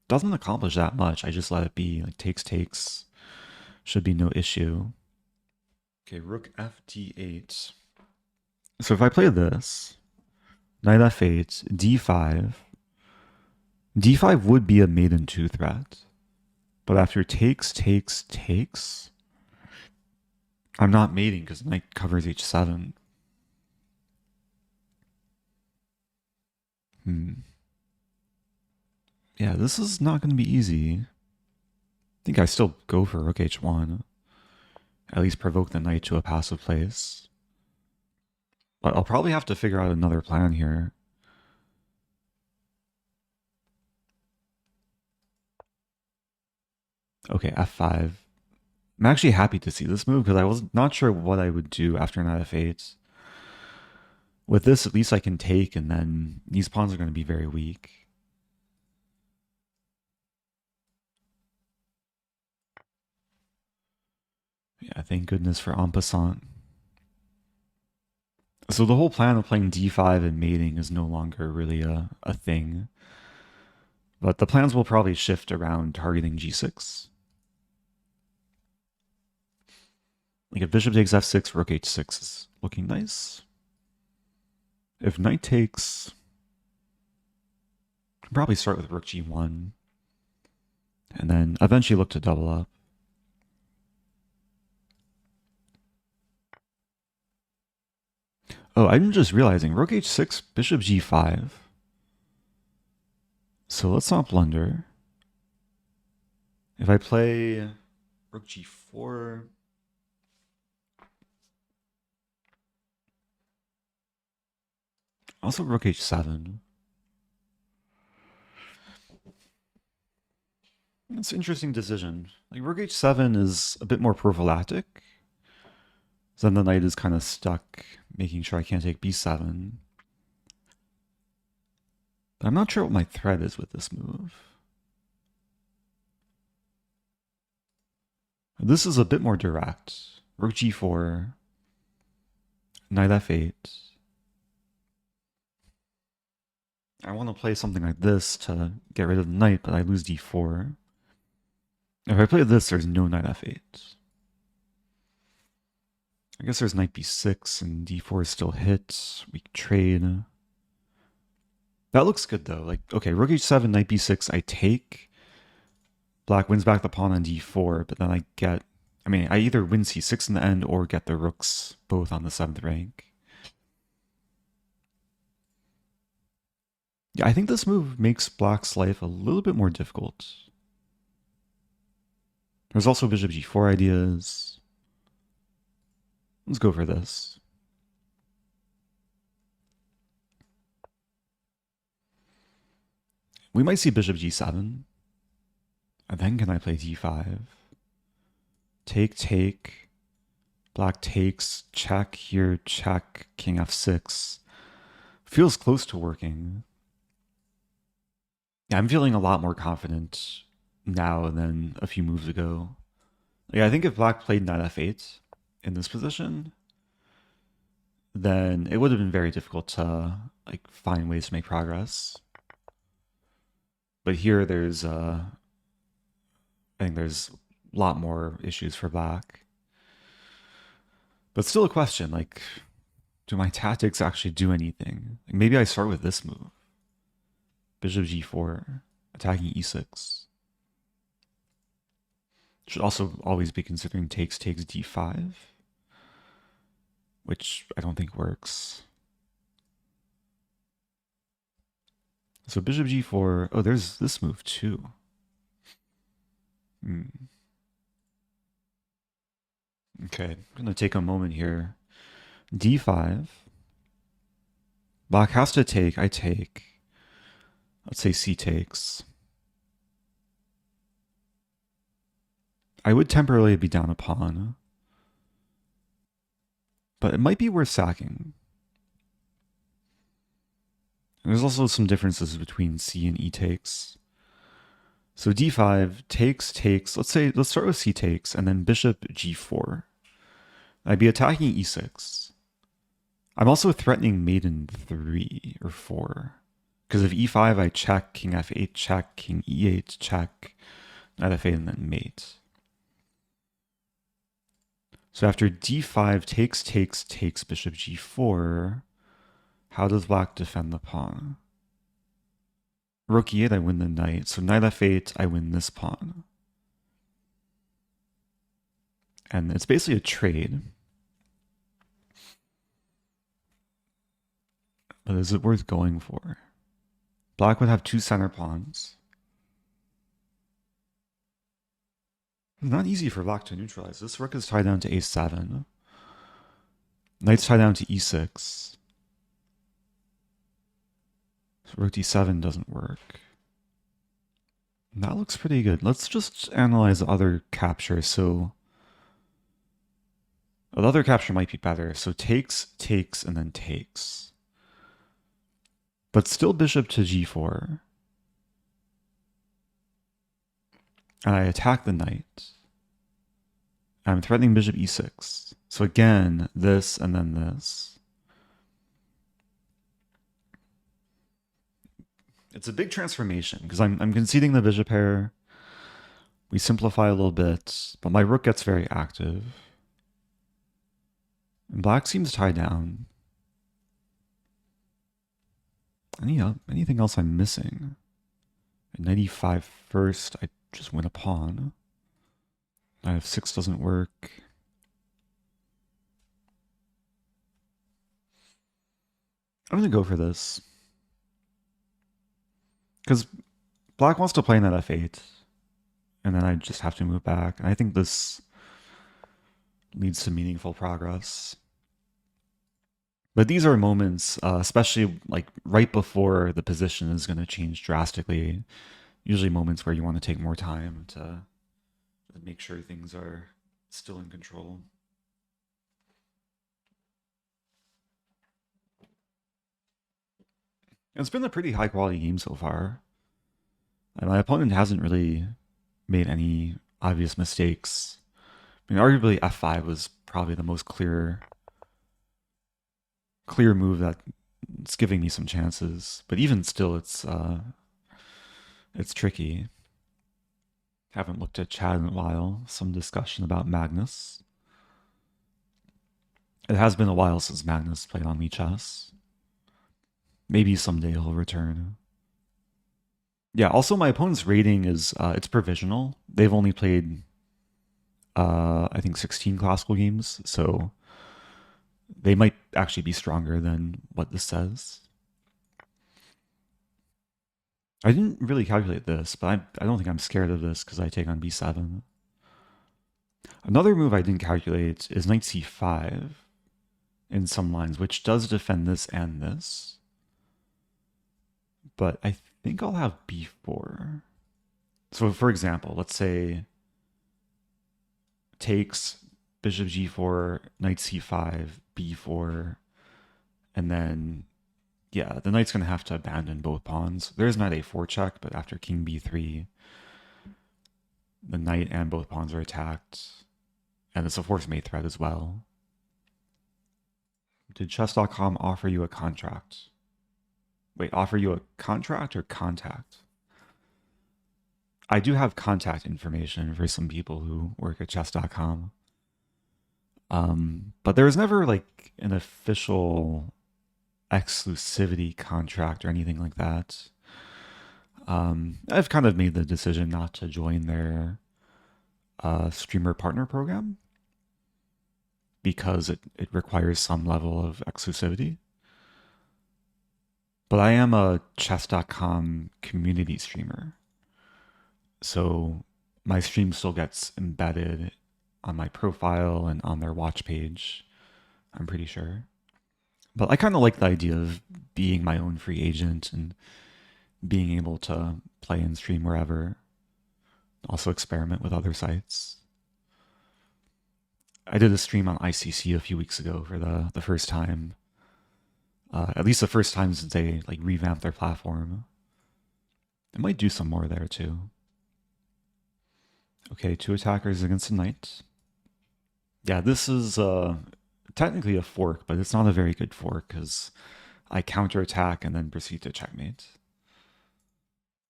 Doesn't accomplish that much. I just let it be. Like takes. Should be no issue. Okay, rook f d8. So if I play this, knight f8, d5, d5 would be a maiden 2 threat. But after takes, I'm not mating because knight covers h7. Yeah, this is not going to be easy. I think I still go for rook h1. At least provoke the knight to a passive place. But I'll probably have to figure out another plan here. Okay, f5. I'm actually happy to see this move because I was not sure what I would do after knight f8. With this, at least I can take, and then these pawns are going to be very weak. Yeah, thank goodness for en passant. So the whole plan of playing d5 and mating is no longer really a thing. But the plans will probably shift around targeting g6. Like if bishop takes f6, rook h6 is looking nice. If knight takes, I'll probably start with rook g1. And then eventually look to double up. Oh, I'm just realizing rook h6, bishop g5. So let's not blunder. If I play rook g4, also rook h7. It's an interesting decision. Like rook h7 is a bit more prophylactic. So then the knight is kind of stuck, making sure I can't take b7. But I'm not sure what my threat is with this move. This is a bit more direct. Rook g4, knight f8. I want to play something like this to get rid of the knight, but I lose d4. If I play this, there's no knight f8. I guess there's knight b6 and d4 is still hit. Weak trade. That looks good though. Like, okay, rook h7, knight b6, I take. Black wins back the pawn on d4, but then I either win c6 in the end or get the rooks both on the 7th rank. Yeah, I think this move makes black's life a little bit more difficult. There's also bishop g4 ideas. Let's go for this. We might see bishop g7. And then can I play d5? Take. Black takes, check here, check, king f6. Feels close to working. Yeah, I'm feeling a lot more confident now than a few moves ago. Like, I think if black played knight f8 in this position, then it would have been very difficult to like find ways to make progress. But here I think there's a lot more issues for black. But still a question, like, do my tactics actually do anything? Like maybe I start with this move. Bishop g4, attacking e6. Should also always be considering takes d5, which I don't think works. So bishop g4, oh, there's this move too. Okay, I'm gonna take a moment here. d5. Black has to take, I take. Let's say c takes. I would temporarily be down a pawn, but it might be worth sacking. There's also some differences between c and e takes. So d5 takes. Let's start with c takes, and then bishop g4. I'd be attacking e6. I'm also threatening mate in 3 or 4. Because if e5 I check, king f8 check, king e8 check, knight f8 and then mate. So after d5 takes bishop g4, how does black defend the pawn? Rook e8, I win the knight. So knight f8, I win this pawn. And it's basically a trade. But is it worth going for? Black would have 2 center pawns. It's not easy for black to neutralize. This rook is tied down to a7. Knight's tied down to e6. So rook d7 doesn't work. That looks pretty good. Let's just analyze the other capture. So the other capture might be better. So takes, takes, and then takes. But still bishop to g4. And I attack the knight. I'm threatening bishop e6. So again, this and then this. It's a big transformation because I'm conceding the bishop pair. We simplify a little bit, but my rook gets very active. And black seems tied down. Anything else I'm missing? At knight e5 first, I just win a pawn. Knight f6 doesn't work. I'm going to go for this. Because black wants to play knight f8. And then I just have to move back. And I think this leads to meaningful progress. But these are moments, especially like right before the position is going to change drastically. Usually moments where you want to take more time to make sure things are still in control. It's been a pretty high quality game so far. And my opponent hasn't really made any obvious mistakes. I mean, arguably f5 was probably the most clear move that's giving me some chances. But even still, it's tricky. Haven't looked at chat in a while. Some discussion about Magnus. It has been a while since Magnus played on Chess. Maybe someday he'll return. Yeah, also my opponent's rating is, it's provisional. They've only played, I think 16 classical games, so they might actually be stronger than what this says. I didn't really calculate this, but I don't think I'm scared of this because I take on b7. Another move I didn't calculate is knight c5 in some lines, which does defend this and this. But I think I'll have b4. So for example, let's say takes, bishop g4, knight c5, b4, and then, yeah, the knight's going to have to abandon both pawns. There's knight a4 check, but after king b3, the knight and both pawns are attacked. And it's a force mate threat as well. Did chess.com offer you a contract? Wait, offer you a contract or contact? I do have contact information for some people who work at chess.com. But there was never like an official exclusivity contract or anything like that. I've kind of made the decision not to join their streamer partner program because it requires some level of exclusivity. But I am a chess.com community streamer. So my stream still gets embedded on my profile and on their watch page, I'm pretty sure. But I kind of like the idea of being my own free agent and being able to play and stream wherever. Also experiment with other sites. I did a stream on ICC a few weeks ago for the first time. At least the first time since they like revamped their platform. I might do some more there too. Okay, 2 attackers against a knight. Yeah, this is technically a fork, but it's not a very good fork because I counterattack and then proceed to checkmate.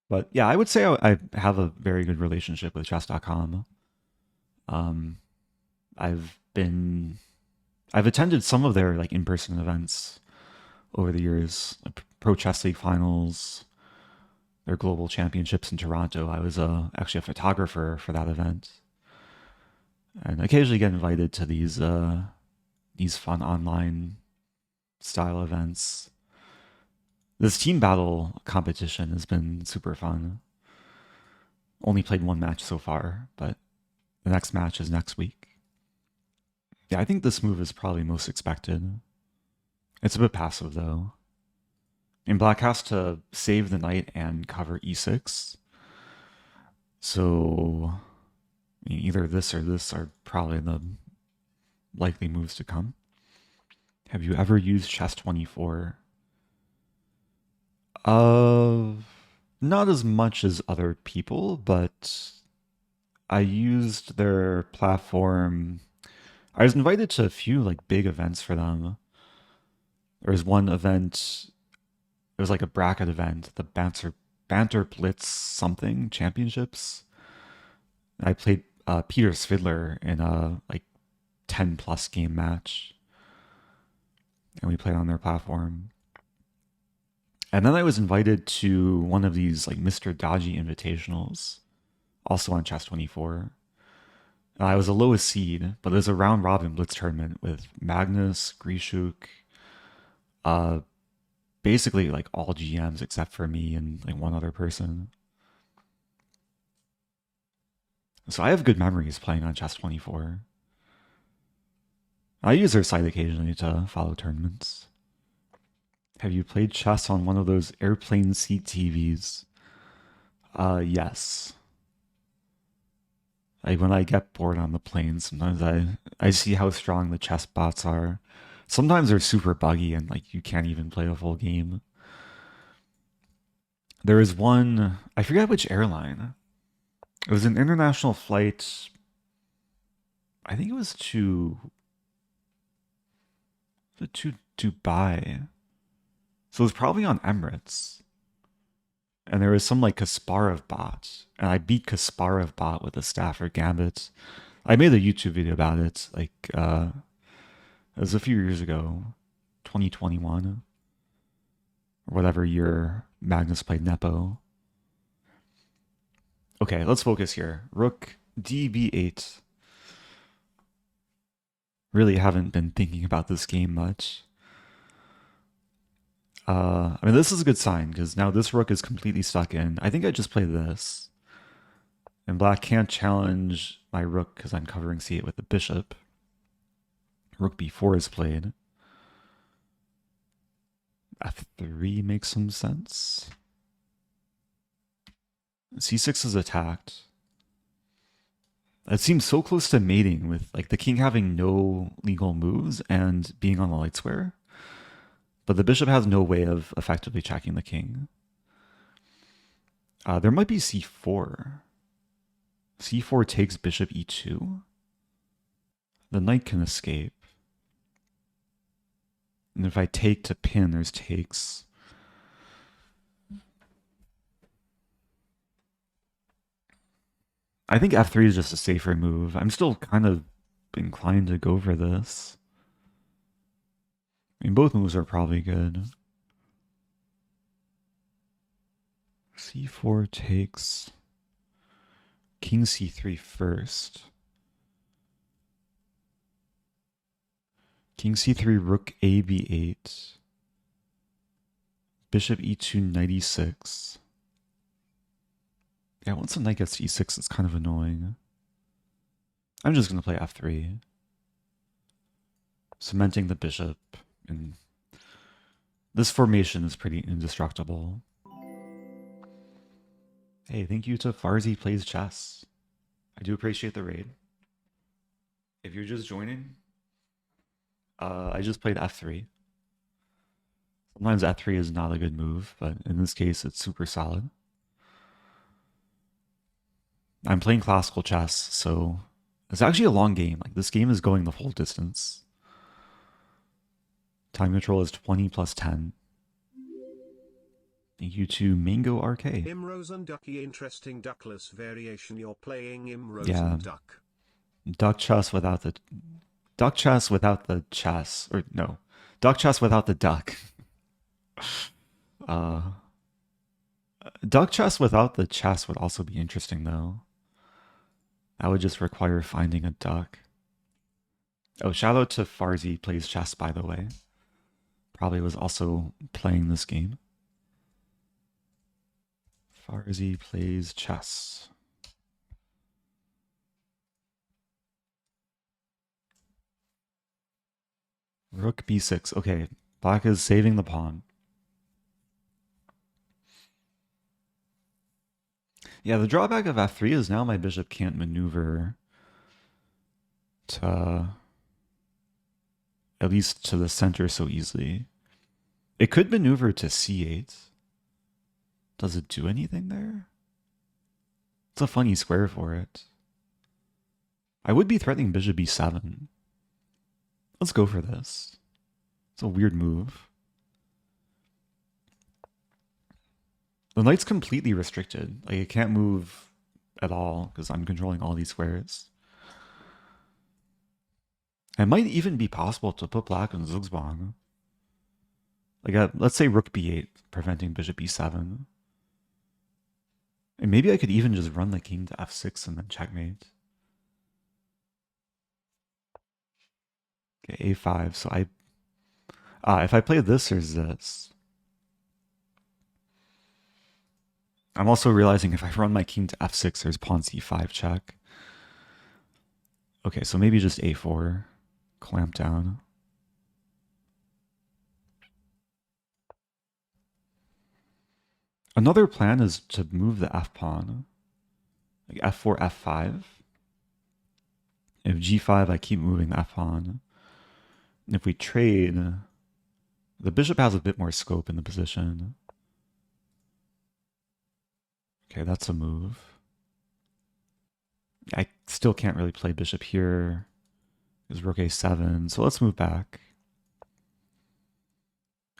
But yeah, I would say I have a very good relationship with chess.com. I've attended some of their like in-person events over the years, Pro Chess League finals, their global championships in Toronto. I was actually a photographer for that event, and occasionally get invited to these fun online style events. This team battle competition has been super fun. Only played one match so far, but The next match is next week. Yeah, I think this move is probably most expected. It's a bit passive though. And black has to save the knight and cover e6. So I mean, either this or this are probably the likely moves to come. Have you ever used chess 24? Not as much as other people, but I used their platform. I was invited to a few like big events for them. There was one event, it was like a bracket event, the Banter Blitz something championships. I played Peter Svidler in a like 10 plus game match. And we played on their platform. And then I was invited to one of these like Mr. Dodgy invitationals, also on Chess 24. I was the lowest seed, but it was a round robin blitz tournament with Magnus, Grishuk, basically like all GMs except for me and like one other person. So I have good memories playing on Chess 24. I use their site occasionally to follow tournaments. Have you played chess on one of those airplane seat TVs? Yes. Like when I get bored on the plane, sometimes I see how strong the chess bots are. Sometimes they're super buggy and like you can't even play a full game. There is one, I forget which airline. It was an international flight. I think it was to Dubai. So it was probably on Emirates. And there was some like Kasparov bot. And I beat Kasparov bot with a Stafford Gambit. I made a YouTube video about it. Like, it was a few years ago. 2021. Or whatever year Magnus played Nepo. Okay, let's focus here. Rook DB8. Really haven't been thinking about this game much. I mean, this is a good sign because now this rook is completely stuck in. I think I just play this. And black can't challenge my rook because I'm covering c8 with the bishop. Rook b4 is played. f3 makes some sense. c6 is attacked. It seems so close to mating with like the king having no legal moves and being on the light square. But the bishop has no way of effectively checking the king. There might be c4. c4 takes bishop e2. The knight can escape. And if I take to pin, there's takes. I think f3 is just a safer move. I'm still kind of inclined to go for this. I mean, both moves are probably good. c4 takes king c3 first. King c3, rook a b8. Bishop e2, knight e6. Yeah, once the knight gets to e6, it's kind of annoying. I'm just going to play f3. Cementing the bishop. And this formation is pretty indestructible. Hey, thank you to Farzi Plays Chess. I do appreciate the raid. If you're just joining, I just played f3. Sometimes f3 is not a good move, but in this case, it's super solid. I'm playing classical chess, so it's actually a long game. Like, this game is going the full distance. Time control is 20 plus 10. Thank you to Mango RK. Rosen ducky, interesting duckless variation. You're playing Rosen duck. Duck chess without the chess, or no, duck chess without the duck. Duck chess without the chess would also be interesting though. That would just require finding a duck. Oh, shout out to Farzi Plays Chess, by the way. Probably was also playing this game. Farzi Plays Chess. Rook b6. Okay, black is saving the pawn. Yeah, the drawback of f3 is now my bishop can't maneuver to at least to the center so easily. It could maneuver to c8. Does it do anything there? It's a funny square for it. I would be threatening bishop b7. Let's go for this. It's a weird move. The knight's completely restricted. Like, it can't move at all because I'm controlling all these squares. It might even be possible to put black in Zugzwang. Like, let's say rook b8, preventing bishop b7. And maybe I could even just run the king to f6 and then checkmate. Okay, a5. So if I play this, there's this. I'm also realizing if I run my king to f6, there's pawn c5 check. Okay, so maybe just a4, clamp down. Another plan is to move the f pawn, like f4, f5. If g5, I keep moving the f pawn. And if we trade, the bishop has a bit more scope in the position. Okay, that's a move. I still can't really play bishop here. There's rook a7, so let's move back.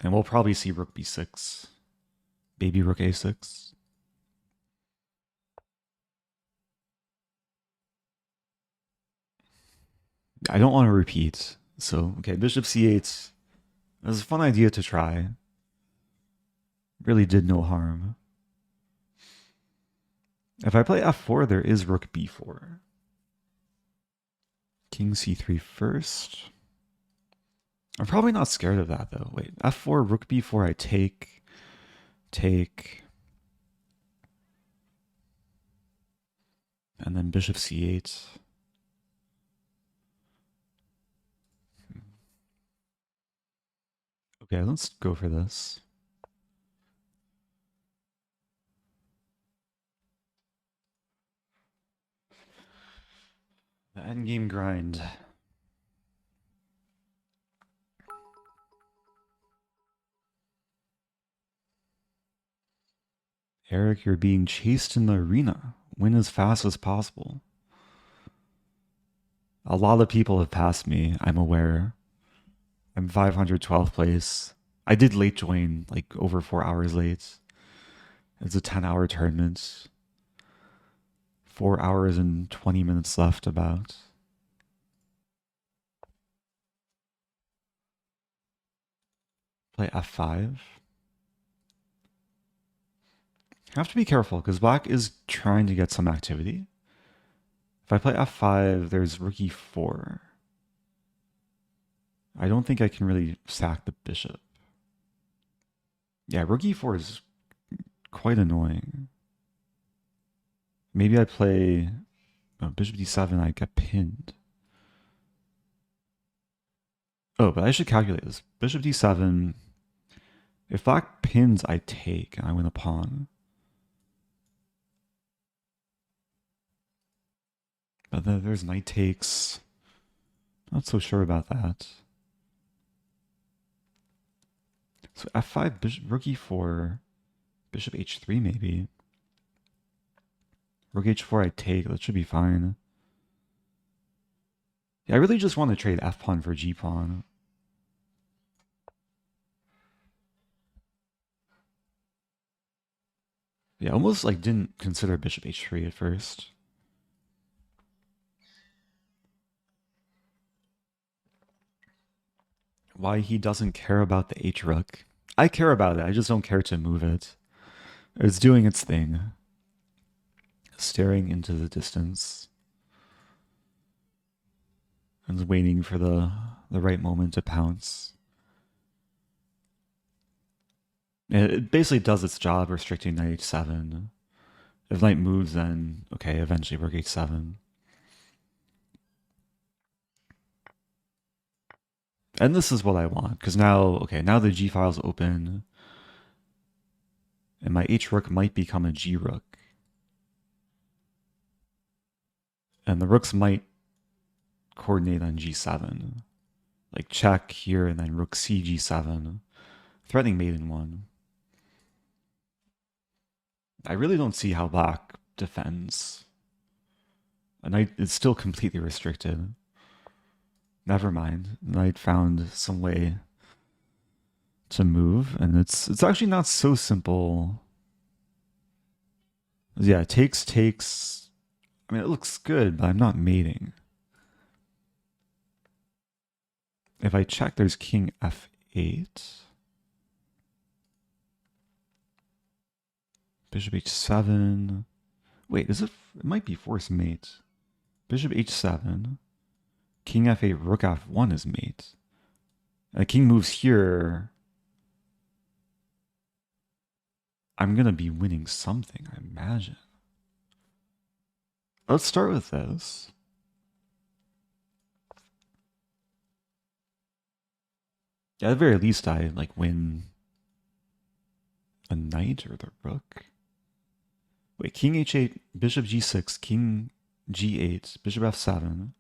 And we'll probably see rook b6. Baby rook a6. I don't want to repeat. So, okay, bishop c8. It was a fun idea to try. Really did no harm. If I play f4, there is rook b4. King c3 first. I'm probably not scared of that, though. Wait, f4, rook b4, I take. And then bishop c8. Okay, let's go for this. The endgame grind. Eric, you're being chased in the arena. Win as fast as possible. A lot of people have passed me, I'm aware. I'm 512th place. I did late join, like over 4 hours late. It's a 10-hour tournament. 4 hours and 20 minutes left about. Play f5. Have to be careful because black is trying to get some activity. If I play f5, there's rook e4. I don't think I can really sack the bishop. Yeah, rook e4 is quite annoying. Maybe I play bishop d7, I get pinned. Oh, but I should calculate this. Bishop d7. If black pins, I take and I win a pawn. But then there's knight takes. Not so sure about that. So f5, bishop, rook e4, bishop h3 maybe. Rook h4 I take, that should be fine. Yeah, I really just want to trade f-pawn for g-pawn. Yeah, almost like didn't consider bishop h3 at first. Why he doesn't care about the h-rook. I care about it, I just don't care to move it. It's doing its thing. Staring into the distance. And waiting for the right moment to pounce. It basically does its job restricting knight h7. If knight moves, then okay, eventually rook h7. And this is what I want, because now, okay, now the G file's open, and my H rook might become a G rook. And the rooks might coordinate on G7. Like check here, and then rook C, G7. Threatening mate in one. I really don't see how black defends. A knight is still completely restricted. Never mind. Knight found some way to move, and it's actually not so simple. Yeah, takes. I mean, it looks good, but I'm not mating. If I check, there's king f8. Bishop h7. Wait, is it? It might be forced mate. Bishop h7. King f8, rook f1 is mate. And the king moves here. I'm going to be winning something, I imagine. Let's start with this. At the very least, I like win a knight or the rook. Wait, king h8, bishop g6, king g8, bishop f7.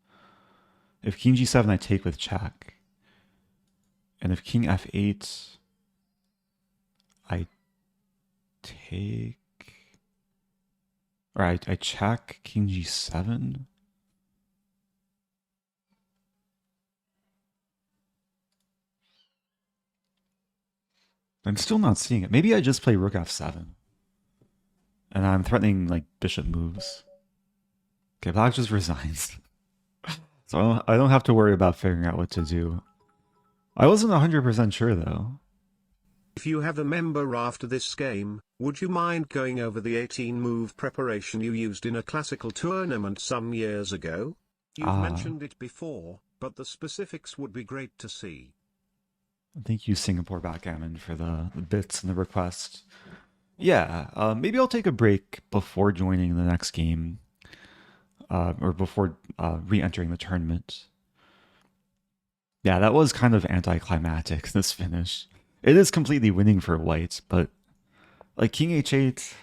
If king g7, I take with check. And if king f8, I take... Or I check king g7. I'm still not seeing it. Maybe I just play rook f7. And I'm threatening, like, bishop moves. Okay, black just resigns. So I don't have to worry about figuring out what to do. I wasn't 100% sure, though. If you have a member after this game, would you mind going over the 18-move preparation you used in a classical tournament some years ago? You've mentioned it before, but the specifics would be great to see. Thank you, Singapore Backgammon, for the bits and the request. Yeah, maybe I'll take a break before joining the next game, or before re-entering the tournament. Yeah, that was kind of anticlimactic, this finish. It is completely winning for white, but like king h8,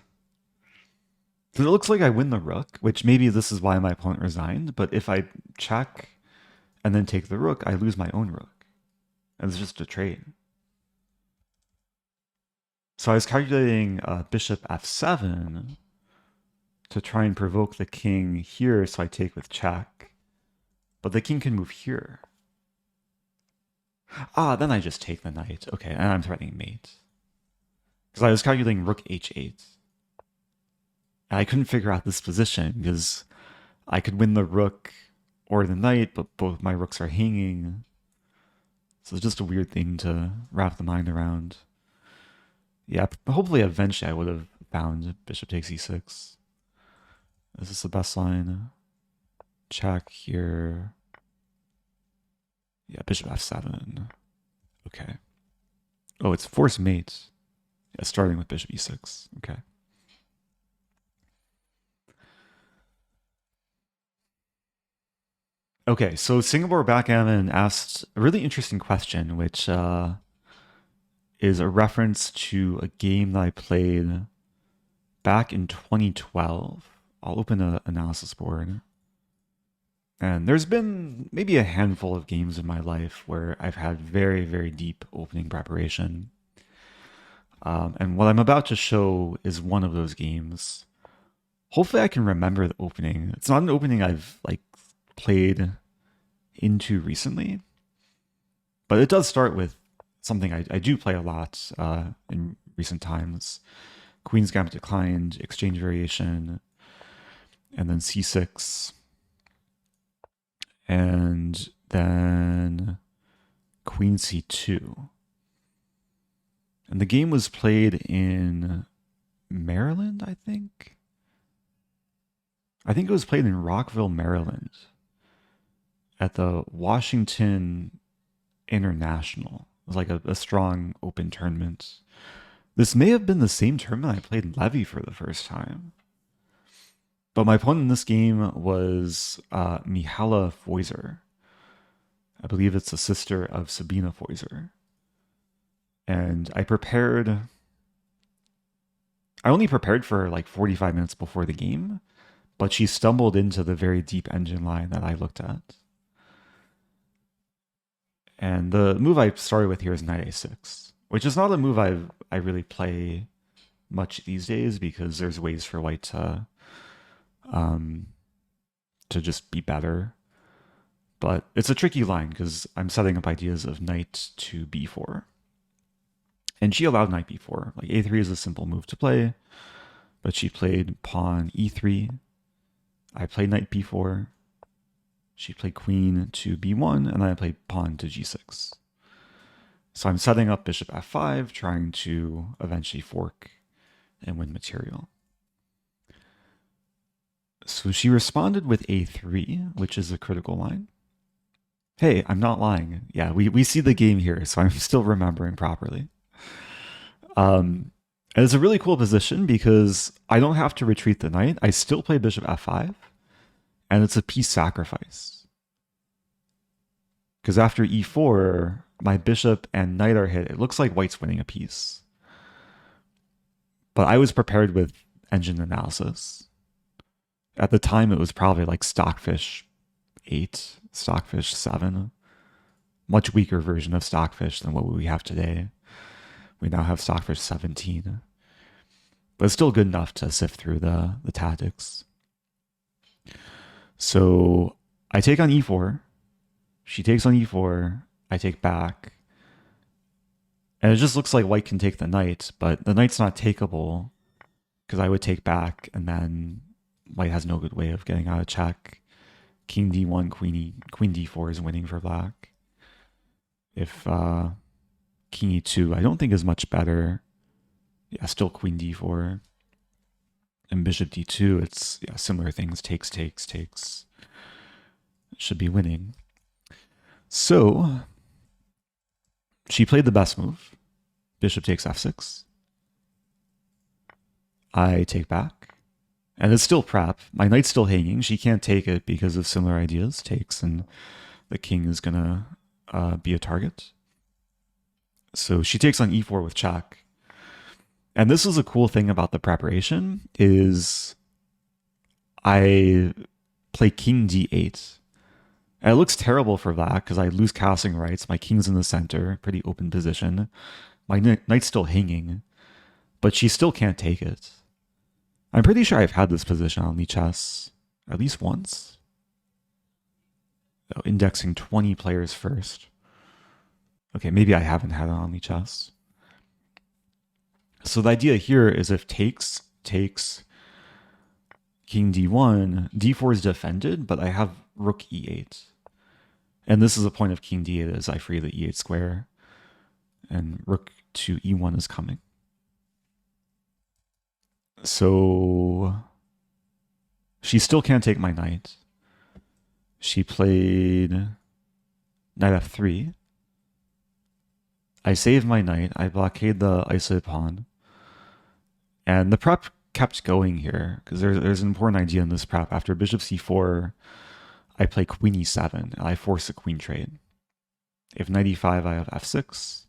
it looks like I win the rook, which maybe this is why my opponent resigned, but if I check and then take the rook, I lose my own rook. And it's just a trade. So I was calculating bishop f7 to try and provoke the king here, so I take with check. But the king can move here. Then I just take the knight. Okay, and I'm threatening mate. Because I was calculating rook h8. And I couldn't figure out this position, because I could win the rook or the knight, but both my rooks are hanging. So it's just a weird thing to wrap the mind around. Yeah, hopefully eventually I would have found bishop takes e6. Is this the best line? Check here. Yeah, bishop f7. Okay. Oh, it's forced mate. Yeah, starting with bishop e6. Okay. Okay, so Singapore Backgammon asked a really interesting question, which is a reference to a game that I played back in 2012. I'll open an analysis board. And there's been maybe a handful of games in my life where I've had very, very deep opening preparation. And what I'm about to show is one of those games. Hopefully I can remember the opening. It's not an opening I've like played into recently, but it does start with something I do play a lot in recent times. Queen's Gambit declined, exchange variation, and then c6. And then Queen c2. And the game was played in Maryland, I think. I think it was played in Rockville, Maryland, at the Washington International. It was like a strong open tournament. This may have been the same tournament I played Levy for the first time. But my opponent in this game was Mihala Foyser. I believe it's a sister of Sabina Feuser. And I only prepared for like 45 minutes before the game, but she stumbled into the very deep engine line that I looked at. And the move I started with here is knight a6, which is not a move I really play much these days because there's ways for white to just be better. But it's a tricky line because I'm setting up ideas of knight to b4. And she allowed knight b4. Like a3 is a simple move to play, but she played pawn e3. I played knight b4. She played queen to b1, and then I played pawn to g6. So I'm setting up bishop f5, trying to eventually fork and win material. So she responded with a3, which is a critical line. Hey, I'm not lying. Yeah, we see the game here, so I'm still remembering properly. And it's a really cool position because I don't have to retreat the knight. I still play bishop f5, and it's a piece sacrifice. Because after e4, my bishop and knight are hit. It looks like white's winning a piece. But I was prepared with engine analysis. At the time, it was probably like Stockfish 8, Stockfish 7. Much weaker version of Stockfish than what we have today. We now have Stockfish 17. But it's still good enough to sift through the tactics. So I take on e4. She takes on e4. I take back. And it just looks like white can take the knight, but the knight's not takeable because I would take back and then white has no good way of getting out of check. King d1, queen d4 is winning for black. If king e2, I don't think is much better. Yeah, still queen d4. And bishop d2, it's similar things. Takes. It should be winning. So she played the best move. Bishop takes f6. I take back. And it's still prep. My knight's still hanging. She can't take it because of similar ideas. Takes, and the king is going to be a target. So she takes on e4 with check. And this is a cool thing about the preparation is I play king d8. And it looks terrible for black because I lose castling rights. My king's in the center, pretty open position. My knight's still hanging, but she still can't take it. I'm pretty sure I've had this position on chess at least once. Oh, indexing 20 players first. Okay, maybe I haven't had it on chess. So the idea here is if takes king d1, d4 is defended, but I have rook e8. And this is a point of king d8 as I free the e8 square. And rook to e1 is coming. So she still can't take my knight. She played knight f3. I save my knight. I blockade the isolated pawn. And the prep kept going here because there's an important idea in this prep. After bishop c4, I play queen e7 and I force a queen trade. If knight e5, I have f6.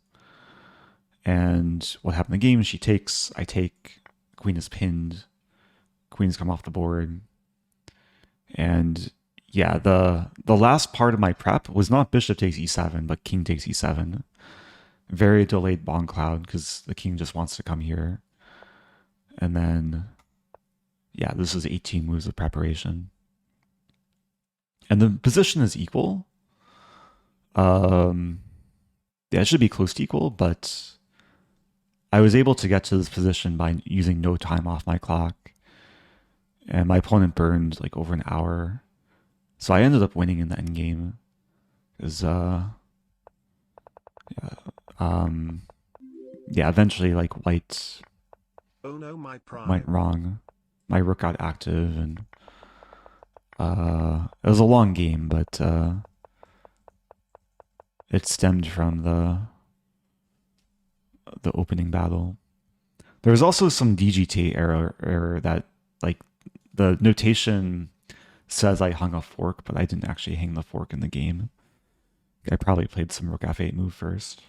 And what happened in the game? She takes, I take, queen is pinned, queens come off the board. And yeah, the last part of my prep was not bishop takes e7, but king takes e7. Very delayed bomb cloud because the king just wants to come here. And then, yeah, this is 18 moves of preparation. And the position is equal. Yeah, it should be close to equal, but I was able to get to this position by using no time off my clock. And my opponent burned like over an hour. So I ended up winning in the endgame. Because, eventually like white went wrong. My rook got active and it was a long game, but it stemmed from the opening battle. There was also some DGT error that like the notation says I hung a fork, but I didn't actually hang the fork in the game. I probably played some rook f8 move first.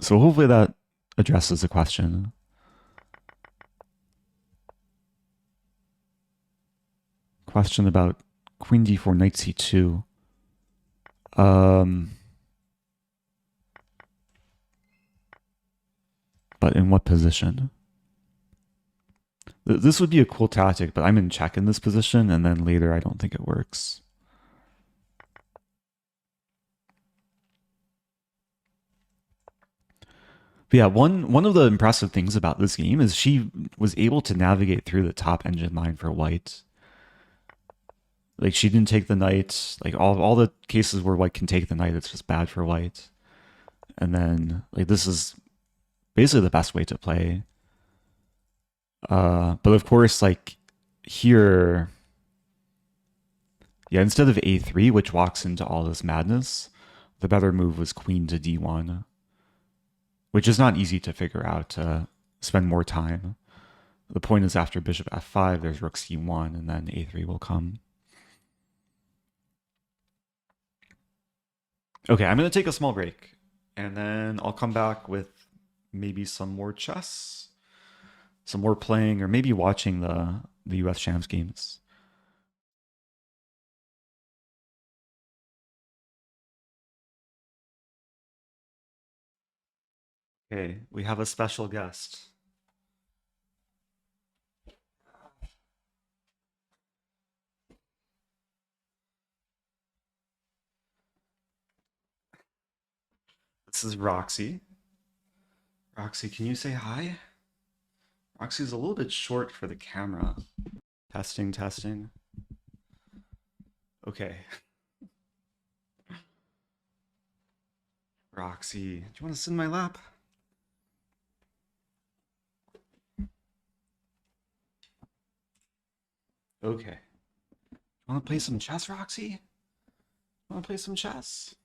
So hopefully that addresses the question. Question about queen d4, knight c2. But in what position? This would be a cool tactic, but I'm in check in this position, and then later I don't think it works. But yeah, one of the impressive things about this game is she was able to navigate through the top engine line for white. Like, she didn't take the knight. Like, all the cases where white can take the knight, it's just bad for white. And then, like, this is basically the best way to play. But of course, like, here, yeah, instead of a3, which walks into all this madness, the better move was queen to d1, which is not easy to figure out to spend more time. The point is after bishop f5, there's rook c1, and then a3 will come. Okay, I'm going to take a small break, and then I'll come back with maybe some more chess, some more playing, or maybe watching the US Champs games. Okay, we have a special guest. This is Roxie. Roxie, can you say hi? Roxie's a little bit short for the camera. Testing, testing. Okay. Roxie, do you want to sit in my lap? Okay. Want to play some chess, Roxie? Want to play some chess?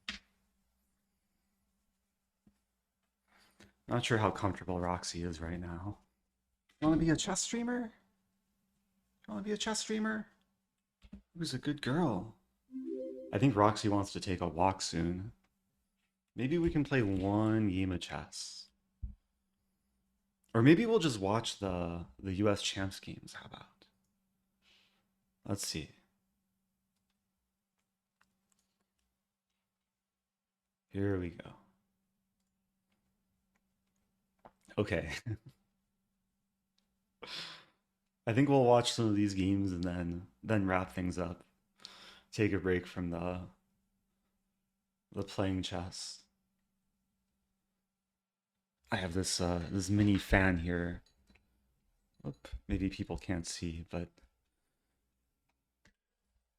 Not sure how comfortable Roxie is right now. You want to be a chess streamer? You want to be a chess streamer? Who's a good girl? I think Roxie wants to take a walk soon. Maybe we can play one game of chess. Or maybe we'll just watch the US Champs games. How about? Let's see. Here we go. Okay. I think we'll watch some of these games and then wrap things up. Take a break from the playing chess. I have this this mini fan here. Oop, maybe people can't see, but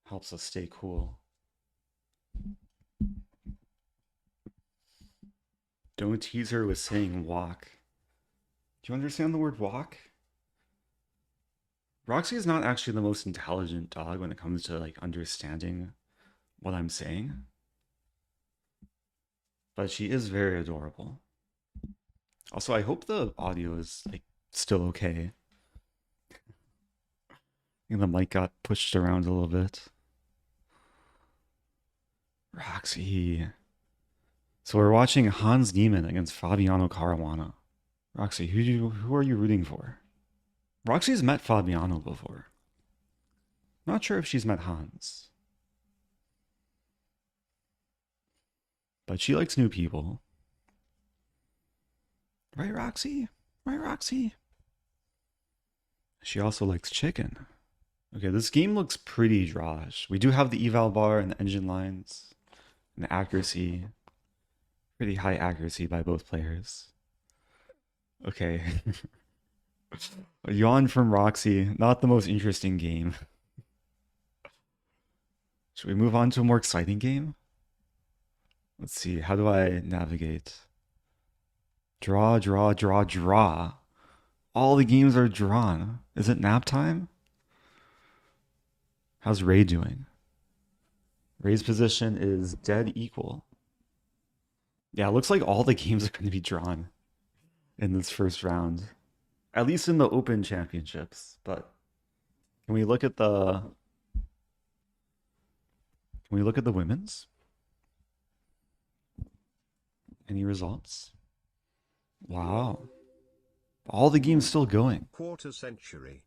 helps us stay cool. Don't tease her with saying walk. Do you understand the word walk? Roxie is not actually the most intelligent dog when it comes to like understanding what I'm saying. But she is very adorable. Also, I hope the audio is like still okay. I think the mic got pushed around a little bit. Roxie. So we're watching Hans Niemann against Fabiano Caruana. Roxie, who are you rooting for? Roxie's met Fabiano before. Not sure if she's met Hans. But she likes new people. Right, Roxie? Right, Roxie? She also likes chicken. Okay, this game looks pretty drawish. We do have the eval bar and the engine lines. And the accuracy. Pretty high accuracy by both players. Okay. A yawn from Roxie. Not the most interesting game. Should we move on to a more exciting game? Let's see. How do I navigate? Draw, draw, draw, draw. All the games are drawn. Is it nap time? How's Ray doing? Ray's position is dead equal. Yeah, it looks like all the games are going to be drawn in this first round. At least in the Open Championships, but Can we look at the women's? Any results? Wow. All the games still going. Quarter century.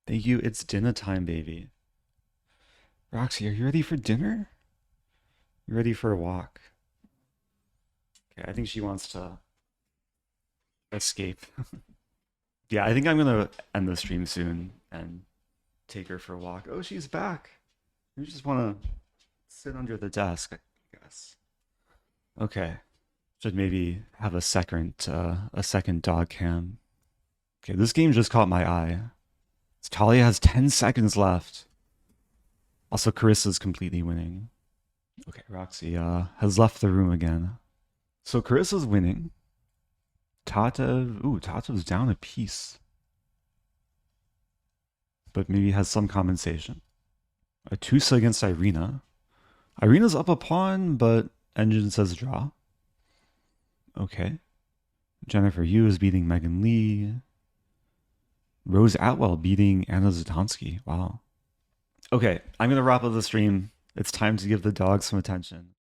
Thank you. It's dinner time, baby. Roxie, are you ready for dinner? You ready for a walk? Okay, I think she wants to escape. Yeah, I think I'm gonna end the stream soon and take her for a walk. Oh, she's back. You just want to sit under the desk, I guess. Okay. Should maybe have a second dog cam. Okay, this game just caught my eye. Talia has 10 seconds left. Also, Carissa's completely winning. Okay, Roxie has left the room again. So Carissa's winning. Tata's down a piece. But maybe has some compensation. Atusa against Irina. Irina's up a pawn, but Engine says draw. Okay. Jennifer Yu is beating Megan Lee. Rose Atwell beating Anna Zatansky. Wow. Okay, I'm going to wrap up the stream. It's time to give the dog some attention.